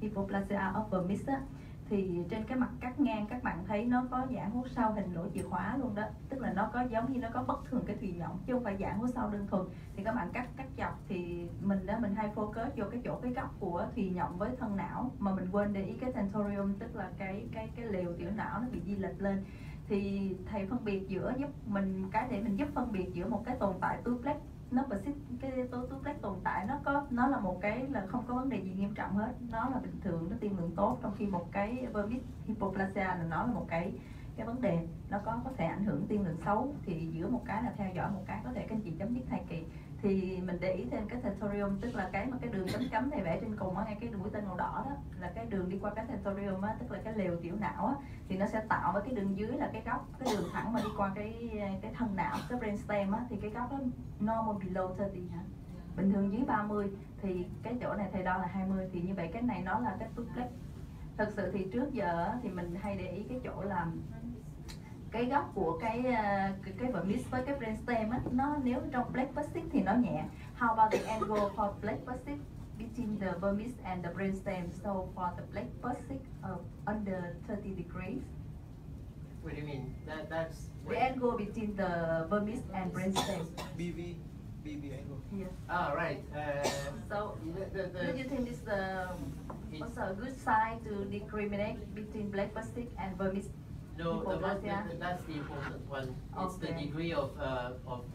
hypoplasia of vermis á, thì trên cái mặt cắt ngang các bạn thấy nó có giãn hố sau hình lỗ chìa khóa luôn đó, tức là nó có giống như nó có bất thường cái tùy dọng chứ không phải giãn hố sau đơn thuần. Thì các bạn cắt dọc thì mình hay focus vô cái góc của thùy nhộng với thân não, mà mình quên để ý cái tentorium, tức là cái lều tiểu não nó bị di lệch lên. Thì thầy phân biệt giữa giúp mình để mình giúp phân biệt giữa một cái tồn tại duplex nó persist, cái duplex tồn tại nó là một cái là không có vấn đề gì nghiêm trọng hết, nó là bình thường, nó tiên lượng tốt, trong khi một cái vermis hypoplasia là nó là một cái vấn đề, nó có thể ảnh hưởng tiên lượng xấu. Thì giữa một cái là theo dõi, một cái có thể các anh chị chấm dứt thai kỳ. Thì mình để ý thêm cái tentorium, tức là cái đường cấm thầy vẽ trên cùng á, ngay cái mũi tên màu đỏ đó là cái đường đi qua cái tentorium á, tức là cái lều tiểu não á, thì nó sẽ tạo với cái đường dưới là cái góc, cái đường thẳng mà đi qua cái thân não, cái brainstem á, thì cái góc đó normal below 30 hả? Bình thường dưới 30, thì cái chỗ này thầy đo là 20, thì như vậy cái này nó là cái duplex. Thật sự thì trước giờ thì mình hay để ý cái chỗ là cái góc của cái vermis với cái brainstem á, nó nếu trong Blake persist thì nó nhẹ. How about the angle for Blake persist between the vermis and the brainstem? So for the Blake persist under 30 degrees. What do you mean? That's The angle between the vermis and brainstem. BV angle. Here. Ah, right. So do you think this also a good sign to discriminate between Blake persist and vermis? No, that's the important one. It's the degree of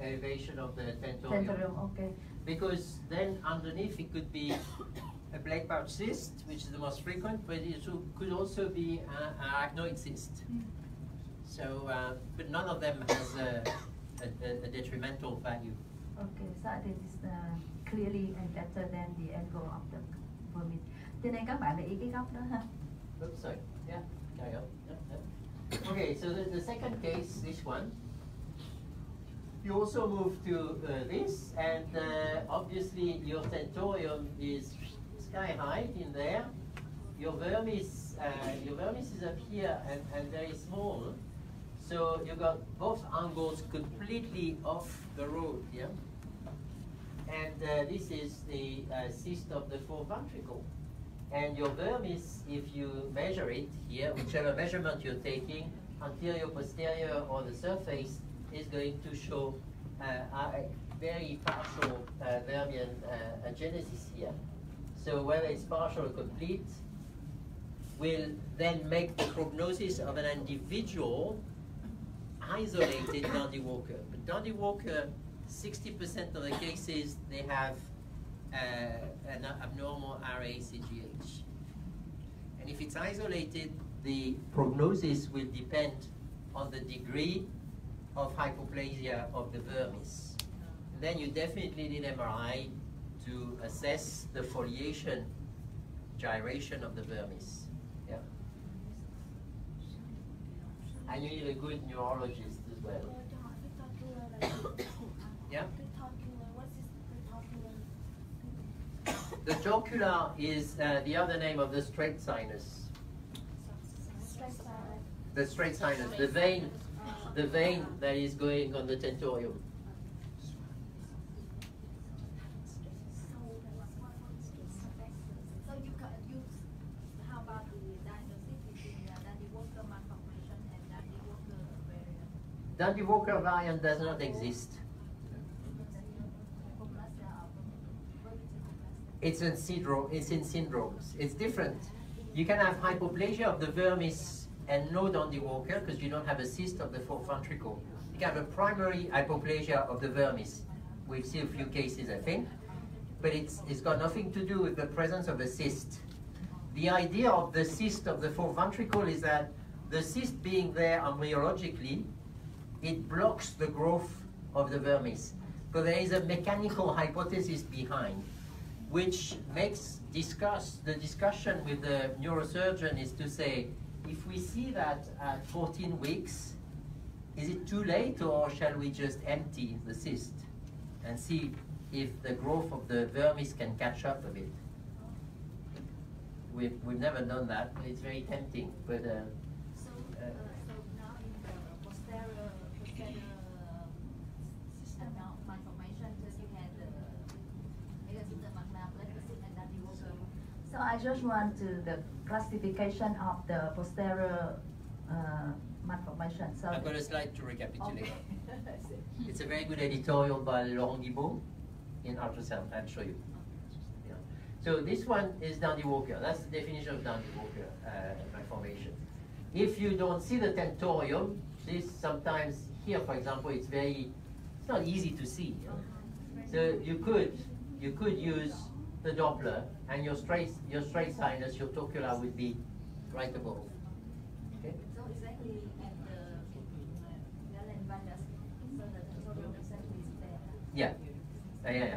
elevation of the tentorium. Okay. Because then underneath it could be a Blake pouch cyst, which is the most frequent, but it could also be an arachnoid cyst. So, but none of them has a detrimental value. Okay, so I think it's clearly and better than the angle of the vermis. Cho nên các bạn để ý cái góc đó ha. Oops, sorry. Yeah, carry on. Yep. Okay, so the second case, this one, you also move to this, and obviously your tentorium is sky high in there. Your vermis is up here and very small, so you got both angles completely off the road here. And this is the cyst of the fourth ventricle. And your vermis, if you measure it here, whichever measurement you're taking, anterior, posterior, or the surface, is going to show a very partial vermian agenesis here. So whether it's partial or complete will then make the prognosis of an individual isolated Dandy Walker. But Dandy Walker, 60% of the cases, they have an abnormal RA-CGH. And if it's isolated, the prognosis will depend on the degree of hypoplasia of the vermis. And then you definitely need MRI to assess the foliation gyration of the vermis. Yeah. And you need a good neurologist as well. Yeah. The jocular is the other name of the straight sinus. The straight sinus, the vein that is going on the tentorium. So how about the diagnosis between Dandy Walker malformation and Dandy Walker variant? Dandy Walker variant does not exist. It's in syndromes. It's different. You can have hypoplasia of the vermis and no Dandy Walker because you don't have a cyst of the fourth ventricle. You can have a primary hypoplasia of the vermis. We've seen a few cases, I think, but it's got nothing to do with the presence of a cyst. The idea of the cyst of the fourth ventricle is that the cyst being there embryologically, it blocks the growth of the vermis. So there is a mechanical hypothesis behind, which makes the discussion with the neurosurgeon is to say, if we see that at 14 weeks, is it too late or shall we just empty the cyst and see if the growth of the vermis can catch up a bit? We've never done that. It's very tempting, but So now in the posterior system now malformation, just you had the megasystem magna, and Dandy Walker. So I just want the classification of the posterior malformation. So I've got a slide to recapitulate. Okay. It's a very good editorial by Laurent Guibault in ultrasound. I'll show you. Yeah. So this one is Dandy Walker. That's the definition of Dandy Walker malformation. If you don't see the tentorium, this sometimes here, for example, it's not easy to see. So you could use the Doppler, and your straight sinus, your torcular would be right above. Okay. So exactly at the Galen Vandas, so the tentorium exactly is there. Yeah. Yeah.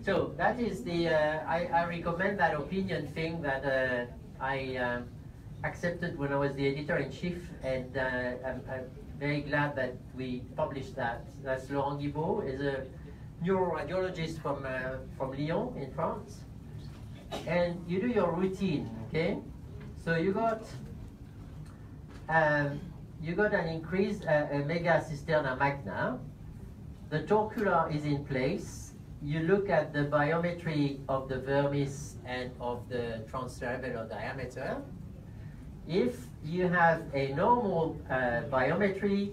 So that is the, I recommend that opinion thing that I accepted when I was the editor-in-chief, and I'm very glad that we published that. That's Laurent Guibault, is a neuroradiologist from Lyon in France. And you do your routine, okay? So you got an increased mega cisterna magna. The torcular is in place. You look at the biometry of the vermis and of the transcerebellar diameter. If you have a normal biometry,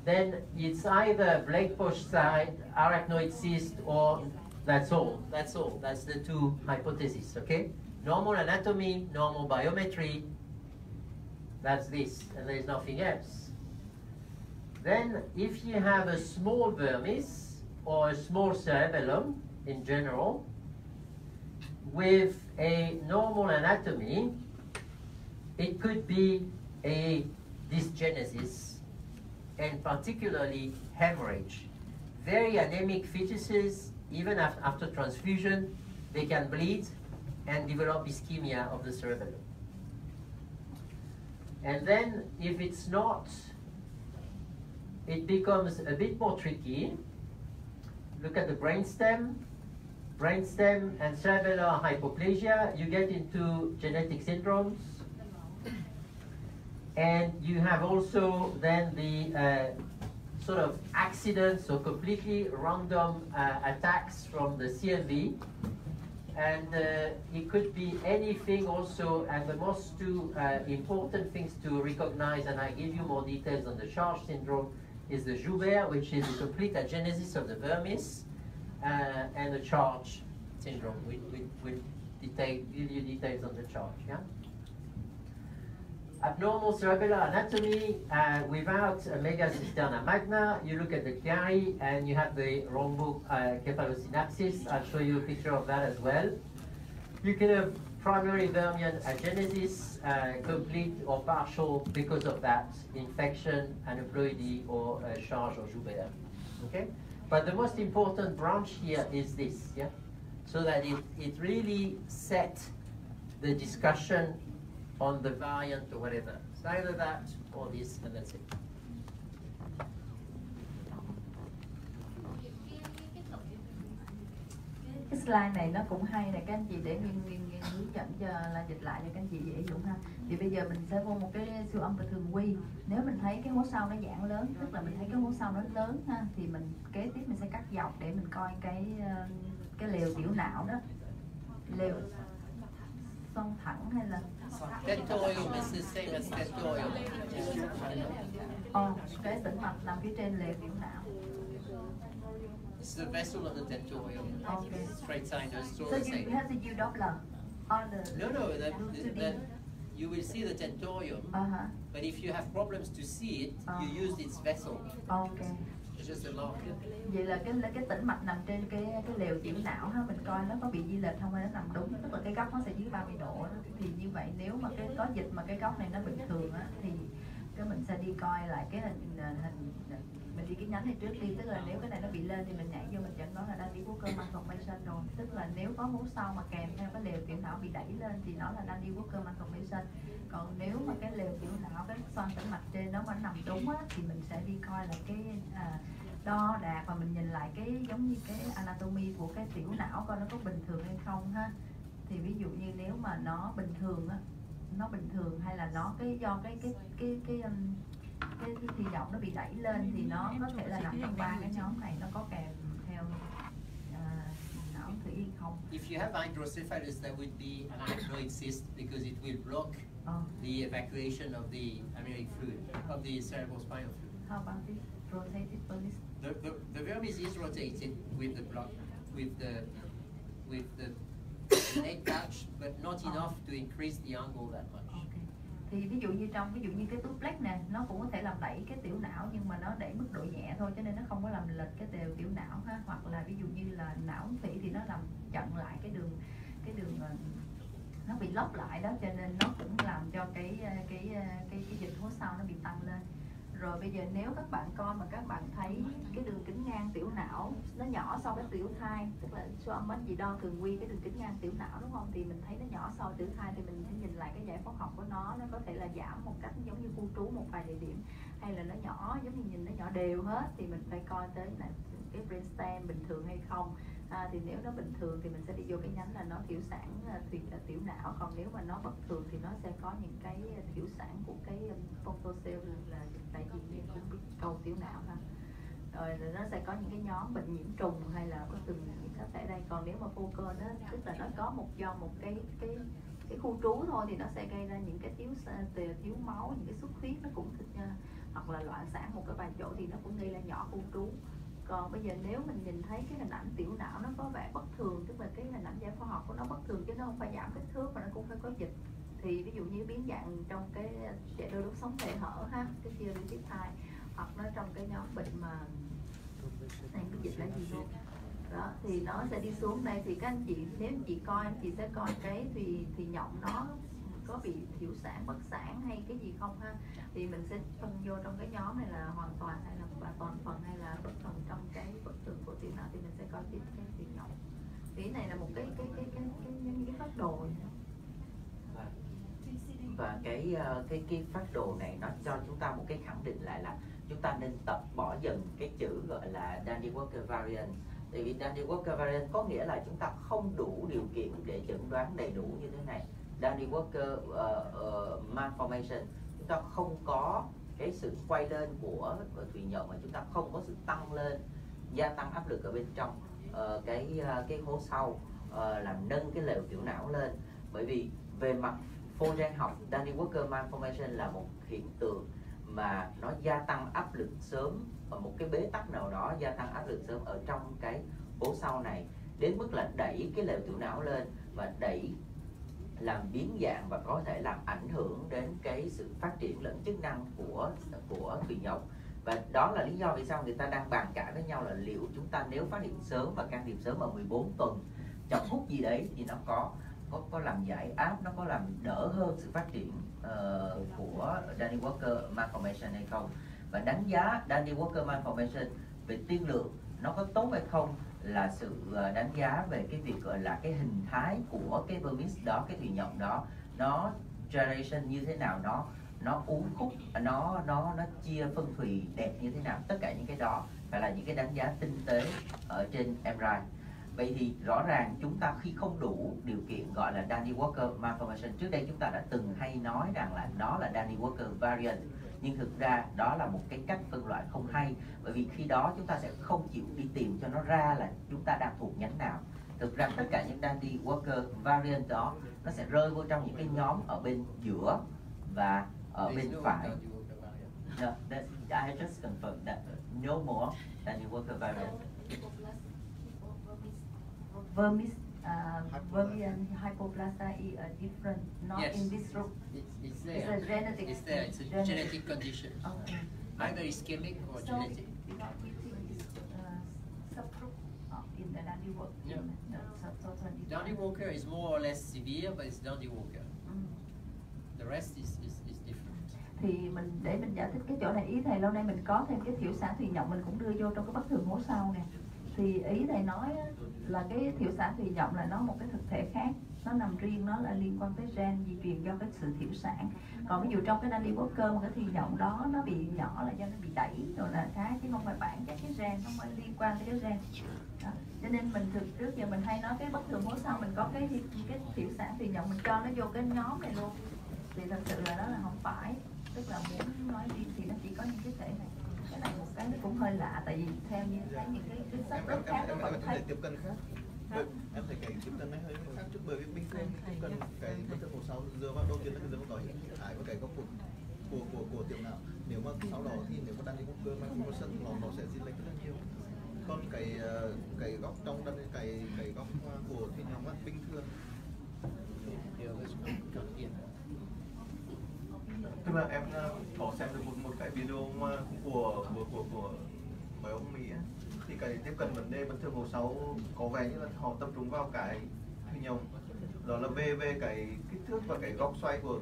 then it's either Blake-Posh side, arachnoid cyst, or that's all. That's the two hypotheses, okay? Normal anatomy, normal biometry, that's this, and there's nothing else. Then, if you have a small vermis or a small cerebellum in general, with a normal anatomy, it could be a dysgenesis, and particularly hemorrhage. Very anemic fetuses, even after transfusion, they can bleed and develop ischemia of the cerebellum. And then, if it's not, it becomes a bit more tricky. Look at the brainstem and cerebellar hypoplasia. You get into genetic syndromes. And you have also then the sort of accidents or completely random attacks from the CMV. And it could be anything also, and the most two important things to recognize, and I give you more details on the charge syndrome, is the Joubert, which is the complete agenesis of the vermis, and the charge syndrome. We'll give you details on the charge. Yeah? Abnormal cerebellar anatomy without a megacisterna magna. You look at the Chiari and you have the rhombocephalosynapsis. I'll show you a picture of that as well. You can have primary vermian agenesis, complete or partial because of that infection, aneuploidy or charge or Joubert. Okay? But the most important branch here is this, yeah? So that it really set the discussion on the variant or whatever. It's either that or this, and that's it. Cái slide này nó cũng hay là các anh chị để Nguyên hướng dẫn cho là dịch lại cho các anh chị dễ dùng ha. Thì bây giờ mình sẽ vô một cái siêu âm thường quy. Nếu mình thấy cái hố sau nó giãn lớn, tức là mình thấy cái hố sau nó lớn ha, thì mình kế tiếp mình sẽ cắt dọc để mình coi cái lều tiểu não đó. Lều xoang thẳng hay là Tentorium is the same as tentorium. Cái tĩnh mạch nằm phía trên lều tiểu não. It's the vessel of the tentorium. Okay. Straight sinus, So all the same. you have to do Doppler on the No, you will see the tentorium, but if you have problems to see it, you use its vessel. Okay. It's just a marker. Vậy là cái tĩnh mạch nằm trên cái lều tiểu não ha, mình coi nó có bị di lệch không hay nó nằm đúng, tức là cái góc nó sẽ dưới 30 độ đó. Thì như vậy nếu mà cái có dịch mà cái góc này nó bình thường á, thì cái mình sẽ đi coi lại cái hình mình đi cái nhánh này trước đi, tức là nếu cái này nó bị lên thì mình nhảy vô mình chẩn đoán là đang đi Walker malformation rồi, tức là nếu có hố sau mà kèm theo cái lều tiểu não bị đẩy lên thì nó là đang đi Walker malformation. Còn nếu mà cái lều tiểu não, cái xoang tĩnh mạch trên nó vẫn nằm đúng á, thì mình sẽ đi coi là cái đo đạc và mình nhìn lại cái giống như cái anatomy của cái tiểu não coi nó có bình thường hay không ha. Thì ví dụ như nếu mà nó bình thường á, nó bình thường hay là nó do cái hy vọng nó bị đẩy lên thì nó có thể là nằm trong 3 cái nhóm này, nó có kèm theo não thủy hay không. If you have hydrocephalus, there would be an hydroid cyst because it will block the evacuation of the amniotic fluid, of the cerebrospinal fluid. How about this rotated vermis? The vermis is rotated with the block, with the neck pouch, but not enough to increase the angle that much. Okay. Thì ví dụ như cái túi plec nè, nó cũng có thể làm đẩy cái tiểu não nhưng mà nó đẩy mức độ nhẹ thôi, cho nên nó không có làm lệch cái tiểu não ha. Hoặc là ví dụ như là não thủy thì nó làm chặn lại cái đường nó bị lóc lại đó, cho nên nó cũng làm cho cái dịch hố sau nó bị tăng lên. Rồi bây giờ nếu các bạn coi mà các bạn thấy cái đường kính ngang tiểu não nó nhỏ so với tiểu thai, tức là siêu âm gì đo thường quy cái đường kính ngang tiểu não đúng không? Thì mình thấy nó nhỏ so với tiểu thai thì mình sẽ nhìn lại cái giải phẫu học của nó có thể là giảm một cách giống như khu trú một vài địa điểm, hay là nó nhỏ giống như nhìn nó nhỏ đều hết, thì mình phải coi tới là cái brainstem bình thường hay không. Thì nếu nó bình thường thì mình sẽ đi vô cái nhánh là nó thiểu sản tiểu não, còn nếu mà nó bất thường thì nó sẽ có những cái thiểu sản của cái photocell là tại vì như cũng biết cầu tiểu não ha. Rồi nó sẽ có những cái nhóm bệnh nhiễm trùng hay là bất thường những cái tại đây. Còn nếu mà focal nó tức là nó có do một cái khu trú thôi thì nó sẽ gây ra những cái thiếu máu, những cái xuất huyết nó cũng hoặc là loạn sản một cái vài chỗ thì nó cũng gây ra nhỏ khu trú. Còn bây giờ nếu mình nhìn thấy cái hình ảnh tiểu não nó có vẻ bất thường, tức là cái hình ảnh giải phẫu học của nó bất thường chứ nó không phải giảm kích thước mà nó cũng phải có dịch, thì ví dụ như biến dạng trong cái trẻ đôi đốt sống thể hở ha, cái chia đi tiếp thai, hoặc nó trong cái nhóm bệnh mà này cái dịch là gì luôn đó, thì nó sẽ đi xuống đây. Thì các anh chị nếu anh chị coi, anh chị sẽ coi cái thì nhộng nó có bị thiểu sản, bất sản hay cái gì không ha, thì mình sẽ phân vô trong cái nhóm này là hoàn toàn hay là toàn phần hay là bất thường trong cái bất thường của tiểu não, thì mình sẽ coi tiếp cái tiểu nhộng. Cái này là một cái phác đồ và cái phác đồ này nó cho chúng ta một cái khẳng định lại là chúng ta nên tập bỏ dần cái chữ gọi là Dandy-Walker variant. Tại vì Dandy-Walker variant có nghĩa là chúng ta không đủ điều kiện để chẩn đoán đầy đủ như thế này. Dandy-Walker malformation, chúng ta không có cái sự quay lên của thủy nhậu mà chúng ta không có sự tăng lên, gia tăng áp lực ở bên trong cái hố sau, làm nâng cái lều tiểu não lên. Bởi vì về mặt phô gen học, Dandy Walker malformation là một hiện tượng mà nó gia tăng áp lực sớm ở một cái bế tắc nào đó, gia tăng áp lực sớm ở trong cái hố sau này, đến mức là đẩy cái lều tiểu não lên và đẩy làm biến dạng và có thể làm ảnh hưởng đến cái sự phát triển lẫn chức năng của thùy nhộng. Và đó là lý do vì sao người ta đang bàn cãi với nhau là liệu chúng ta nếu phát hiện sớm và can thiệp sớm ở 14 tuần chọc hút gì đấy thì nó có làm giải áp, nó có làm đỡ hơn sự phát triển của Dandy Walker malformation hay không. Và đánh giá Dandy Walker malformation về tiên lượng nó có tốt hay không là sự đánh giá về cái việc gọi là cái hình thái của cái vermis đó, cái thùy nhộng đó, nó generation như thế nào, nó uốn khúc, nó chia phân thùy đẹp như thế nào. Tất cả những cái đó phải là những cái đánh giá tinh tế ở trên MRI. Vậy thì rõ ràng chúng ta khi không đủ điều kiện gọi là Dandy Walker malformation, trước đây chúng ta đã từng hay nói rằng là nó là Dandy Walker variant, nhưng thực ra đó là một cái cách phân loại không hay, bởi vì khi đó chúng ta sẽ không chịu đi tìm cho nó ra là chúng ta đang thuộc nhánh nào. Thực ra tất cả những Dandy Walker variant đó nó sẽ rơi vô trong những cái nhóm ở bên giữa và ở bên phải. No, I just confirmed that no more Dandy Walker variant. Vermis, vermian hypoplasia is a different, not Yes. in this group. It's It's there. a genetic. It's there. It's a genetic condition. Okay. Either ischemic or So, genetic. because we think it's subgroup in the Dandy Walker. Yeah. Totally Dandy different. Walker is more or less severe, but it's Dandy Walker. Mm. The rest is different. Thì để mình giải thích cái chỗ này, ý thầy lâu nay mình có thêm cái thiểu sản thùy nhộng mình cũng đưa vô trong cái bất thường hố sau nè. Thì ý thầy nói là cái thiểu sản thùy nhộng là nó một cái thực thể khác, nó nằm riêng, nó là liên quan tới gen di truyền do cái sự thiểu sản. Còn ví dụ trong cái Dandy Walker mà cái thùy nhộng đó nó bị nhỏ là do nó bị đẩy rồi là cái, chứ không phải bản chất cái gen, nó không phải liên quan tới cái gen. Đó. Cho nên mình trước giờ mình hay nói cái bất thường hố sau mình có cái thiểu sản thùy nhộng mình cho nó vô cái nhóm này luôn. Thì thật sự là đó là không phải, tức là muốn nói riêng thì nó chỉ có những cái thể này. Cái này một cái nó cũng hơi lạ, tại vì theo như thấy những cái sách rất khác nó vẫn thấy tiếp cận khác. Em thấy cái tiếp cận này hơi khác chút, bởi vì bình thường tiếp cận cái bất thường hố sau dựa vào đầu tiên là dựa vào cái hình thái và cái góc của tiểu não. Nếu mà sau đó thì nếu mà Dandy Walker malformation nó sẽ di lệch rất nhiều. Còn cái góc trong cái góc của thùy nhộng là bình thường. Tức là em có xem được một cái video của mấy ông Mỹ ấy. Thì cái tiếp cận vấn đề bất thường hố sau có vẻ như là họ tập trung vào cái thùy nhộng, đó là về cái kích thước và cái góc xoay của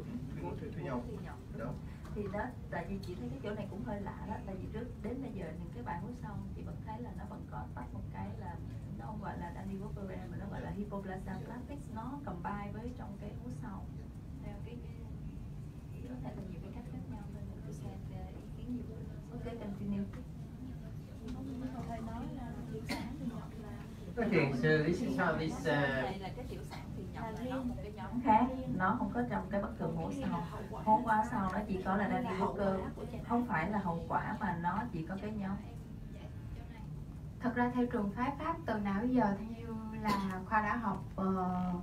thùy nhộng đó. thì đó, tại vì chị thấy cái chỗ này cũng hơi lạ đó, tại vì trước đến bây giờ những cái bài hố sau chị vẫn thấy là nó vẫn có tách một cái là nó không gọi là Dandy Walker mà nó gọi là hypoplasia plastic, nó combine với trong cái hố sau theo cái có thể là nhiều cái cách khác nhau nên mình cứ xem ý kiến nhiều. Ok, continue. Thầy nói là thiểu sản thì nhộng là Okay, so this is how this. Đây là cái thiểu sản thì nhộng là nó một cái nhóm khác, nó không có trong cái bất thường hố sau. Hố quá sau nó chỉ có là Dandy Walker, không phải là hậu quả mà nó chỉ có cái nhóm. Thật ra theo trường phái Pháp từ nào bây giờ theo như là khoa đã học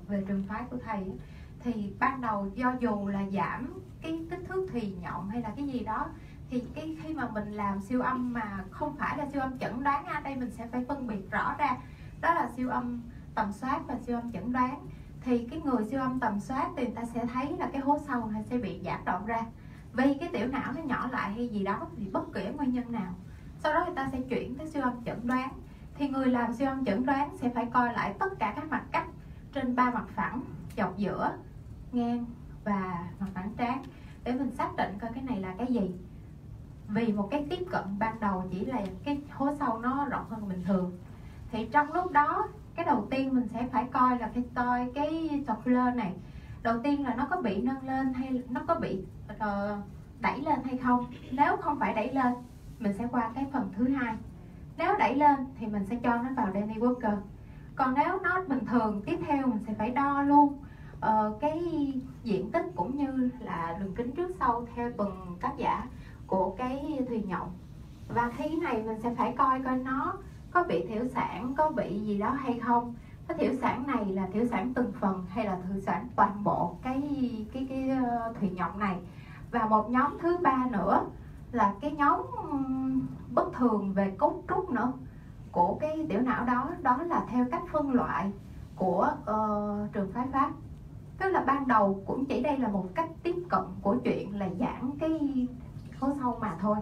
về trường phái của thầy, thì ban đầu do dù là giảm cái kích thước thùy nhộng hay là cái gì đó, thì khi mà mình làm siêu âm mà không phải là siêu âm chẩn đoán, ở đây mình sẽ phải phân biệt rõ ra đó là siêu âm tầm soát và siêu âm chẩn đoán. Thì cái người siêu âm tầm soát thì người ta sẽ thấy là cái hố sâu này sẽ bị giãn rộng ra vì cái tiểu não nó nhỏ lại hay gì đó, thì bất kể nguyên nhân nào. Sau đó người ta sẽ chuyển tới siêu âm chẩn đoán. Thì người làm siêu âm chẩn đoán sẽ phải coi lại tất cả các mặt cắt trên 3 mặt phẳng, dọc giữa, ngang và mặt phẳng trán để mình xác định coi cái này là cái gì. Vì một cái tiếp cận ban đầu chỉ là cái hố sâu nó rộng hơn bình thường. Thì trong lúc đó cái đầu tiên mình sẽ phải coi là cái circular này đầu tiên là nó có bị nâng lên hay nó có bị đẩy lên hay không. Nếu không phải đẩy lên mình sẽ qua cái phần thứ hai. Nếu đẩy lên thì mình sẽ cho nó vào Dandy Walker. Còn nếu nó bình thường, tiếp theo mình sẽ phải đo luôn cái diện tích cũng như là đường kính trước sau theo từng tác giả của cái thùy nhộng. Và khi này mình sẽ phải coi nó có bị thiểu sản, có bị gì đó hay không. Cái thiểu sản này là thiểu sản từng phần hay là thiểu sản toàn bộ cái thùy nhộng này. Và một nhóm thứ ba nữa là cái nhóm bất thường về cấu trúc nữa của cái tiểu não đó, đó là theo cách phân loại của trường phái Pháp. Tức là ban đầu cũng chỉ đây là một cách tiếp cận của chuyện là giãn cái khối sâu mà thôi.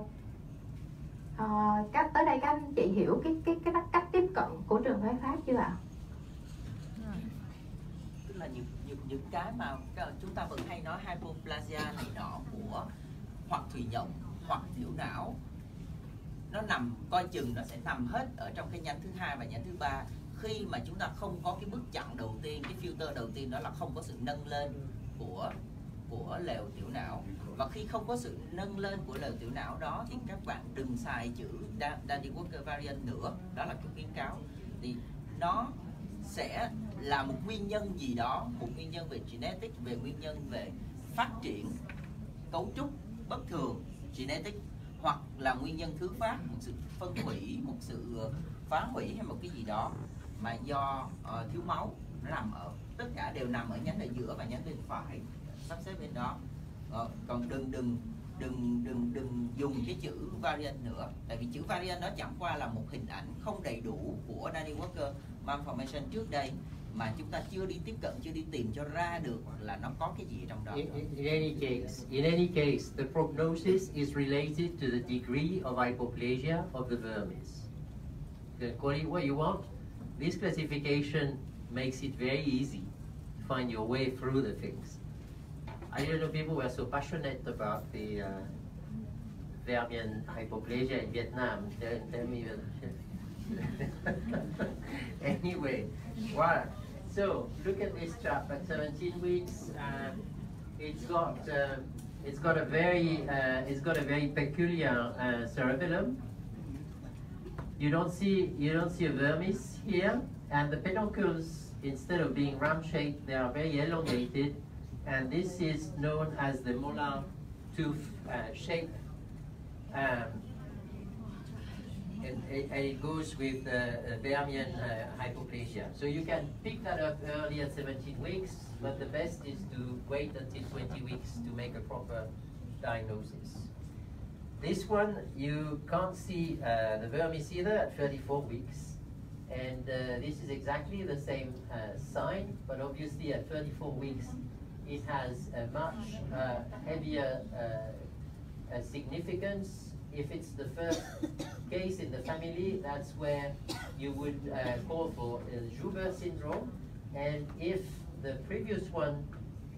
Tới đây các anh chị hiểu cái cách tiếp cận của trường phái Pháp chưa ạ? Tức là những cái mà chúng ta vẫn hay nói hypoplasia này nọ của hoặc thùy nhộng hoặc tiểu não, nó nằm coi chừng nó sẽ nằm hết ở trong cái nhánh thứ hai và nhánh thứ ba. Khi mà chúng ta không có cái bước chặn đầu tiên, cái filter đầu tiên, đó là không có sự nâng lên của lều tiểu não. Và khi không có sự nâng lên của lều tiểu não đó thì các bạn đừng xài chữ Dandy Walker variant nữa. Đó là cái khuyến cáo. Thì nó sẽ là một nguyên nhân gì đó, một nguyên nhân về genetic, về nguyên nhân về phát triển cấu trúc bất thường genetic, hoặc là nguyên nhân thứ phát, một sự phân hủy, một sự phá hủy hay một cái gì đó mà do thiếu máu. Nó nằm ở, tất cả đều nằm ở nhánh ở giữa và nhánh bên phải, sắp xếp bên đó. Còn đừng dùng cái chữ variant nữa, tại vì chữ variant đó chẳng qua là một hình ảnh không đầy đủ của Danny Walker malformation trước đây mà chúng ta chưa đi tiếp cận, chưa đi tìm cho ra được là nó có cái gì trong đó. In any case, the prognosis is related to the degree of hypoplasia of the vermis. You can call it what you want. This classification makes it very easy to find your way through the things. I don't know people were so passionate about the vermian hypoplasia in Vietnam. Tell me. Anyway, well, so look at this chart. At 17 weeks, it's got a very peculiar cerebellum. You don't see a vermis here, and the peduncles, instead of being round-shaped, they are very elongated, and this is known as the molar tooth shape. And it goes with the vermian hypoplasia. So you can pick that up early at 17 weeks, but the best is to wait until 20 weeks to make a proper diagnosis. This one, you can't see the vermis either at 34 weeks. And this is exactly the same sign, but obviously at 34 weeks, it has a much heavier significance. If it's the first case in the family, that's where you would call for Joubert syndrome. And if the previous one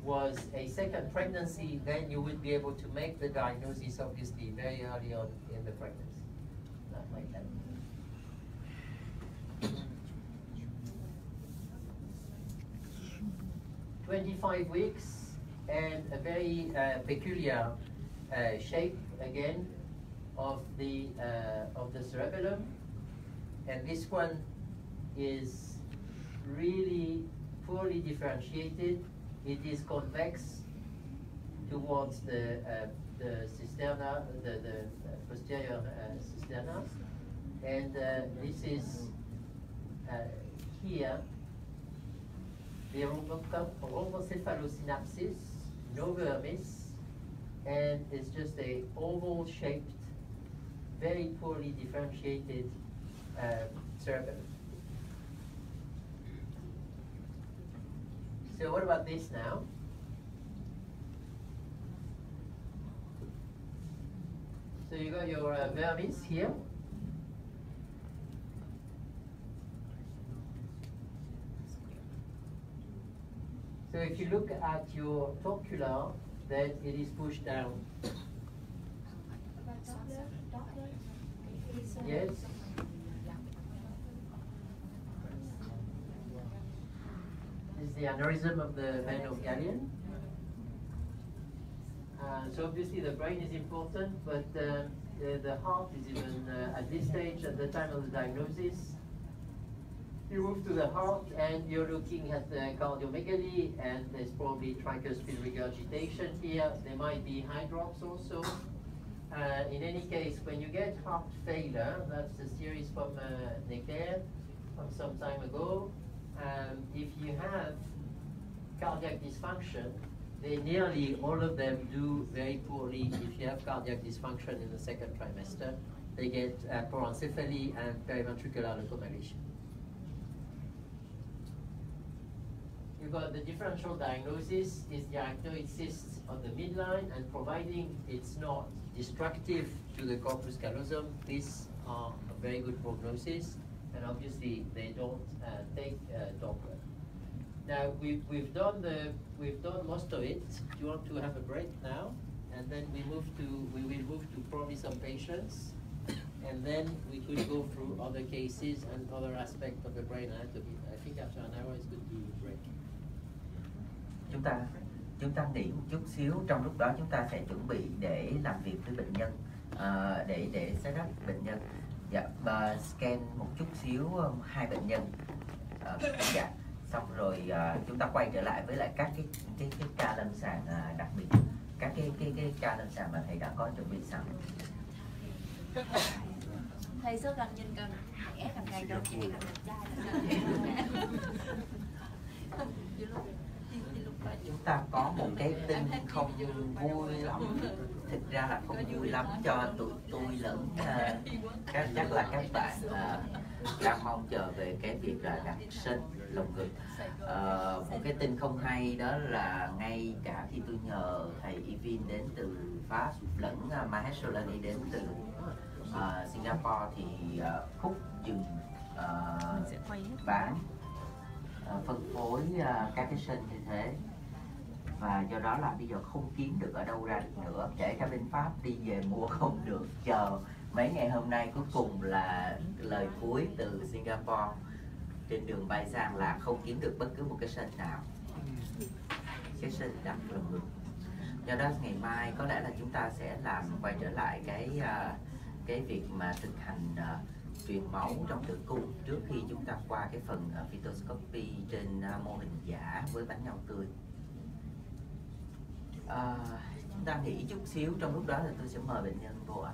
was a second pregnancy, then you would be able to make the diagnosis, obviously, very early on in the pregnancy. Not like that. "25 weeks and a very peculiar shape again of the cerebellum, and this one is really poorly differentiated. It is convex towards the cisterna, the posterior cisterna, and this is here the rhombocephalosynapsis, no vermis, and it's just a oval-shaped, very poorly differentiated cerebellum. So what about this now? So you got your vermis here. So if you look at your torcular, then it is pushed down. Yes. This is the aneurysm of the vein of Gallian. So obviously the brain is important, but the heart is even at this stage, at the time of the diagnosis. You move to the heart and you're looking at the cardiomegaly, and there's probably tricuspid regurgitation here. There might be hydrops also. In any case, when you get heart failure, that's a series from Necker from some time ago, if you have cardiac dysfunction, nearly all of them do very poorly. If you have cardiac dysfunction in the second trimester, they get proencephaly and periventricular locomylation. You've got the differential diagnosis is the arachnoid cysts on the midline, and providing it's not destructive to the corpus callosum, these are a very good prognosis, and obviously they don't take Doppler. Now we've done most of it. Do you want to have a break now, and then we will move to probably some patients, and then we could go through other cases and other aspects of the brain anatomy. I think after an hour it's good to break. Chúng ta nghỉ một chút xíu, trong lúc đó chúng ta sẽ chuẩn bị để làm việc với bệnh nhân, để set up bệnh nhân. Dạ, và scan một chút xíu hai bệnh nhân. Dạ, xong rồi chúng ta quay trở lại với lại các cái ca lâm sàng đặc biệt, các cái ca lâm sàng mà thầy đã có chuẩn bị sẵn. Thầy số gần nhìn càng trẻ càng ngày càng trẻ càng đẹp trai. Chúng ta có một cái tin không vui lắm, thực ra là không vui lắm cho tụi tôi lẫn chắc là các bạn đang mong chờ về cái việc là đặt stent lồng ngực. Một cái tin không hay đó là ngay cả khi tôi nhờ thầy Yves Ville đến từ Pháp lẫn Mahesh đến từ Singapore thì Phúc dừng bán phân phối các cái stent như thế, và do đó là bây giờ không kiếm được ở đâu ra được nữa, kể cả bên Pháp đi về mua không được, chờ mấy ngày hôm nay cuối cùng là lời cuối từ Singapore trên đường bay sang là không kiếm được bất cứ một cái stent nào, cái stent đặt lồng ngực. Do đó ngày mai có lẽ là chúng ta sẽ quay trở lại cái việc mà thực hành truyền máu trong tử cung trước khi chúng ta qua cái phần phytoscopy trên mô hình giả với bánh nhau tươi. Chúng ta nghỉ chút xíu, trong lúc đó là tôi sẽ mời bệnh nhân vô ạ.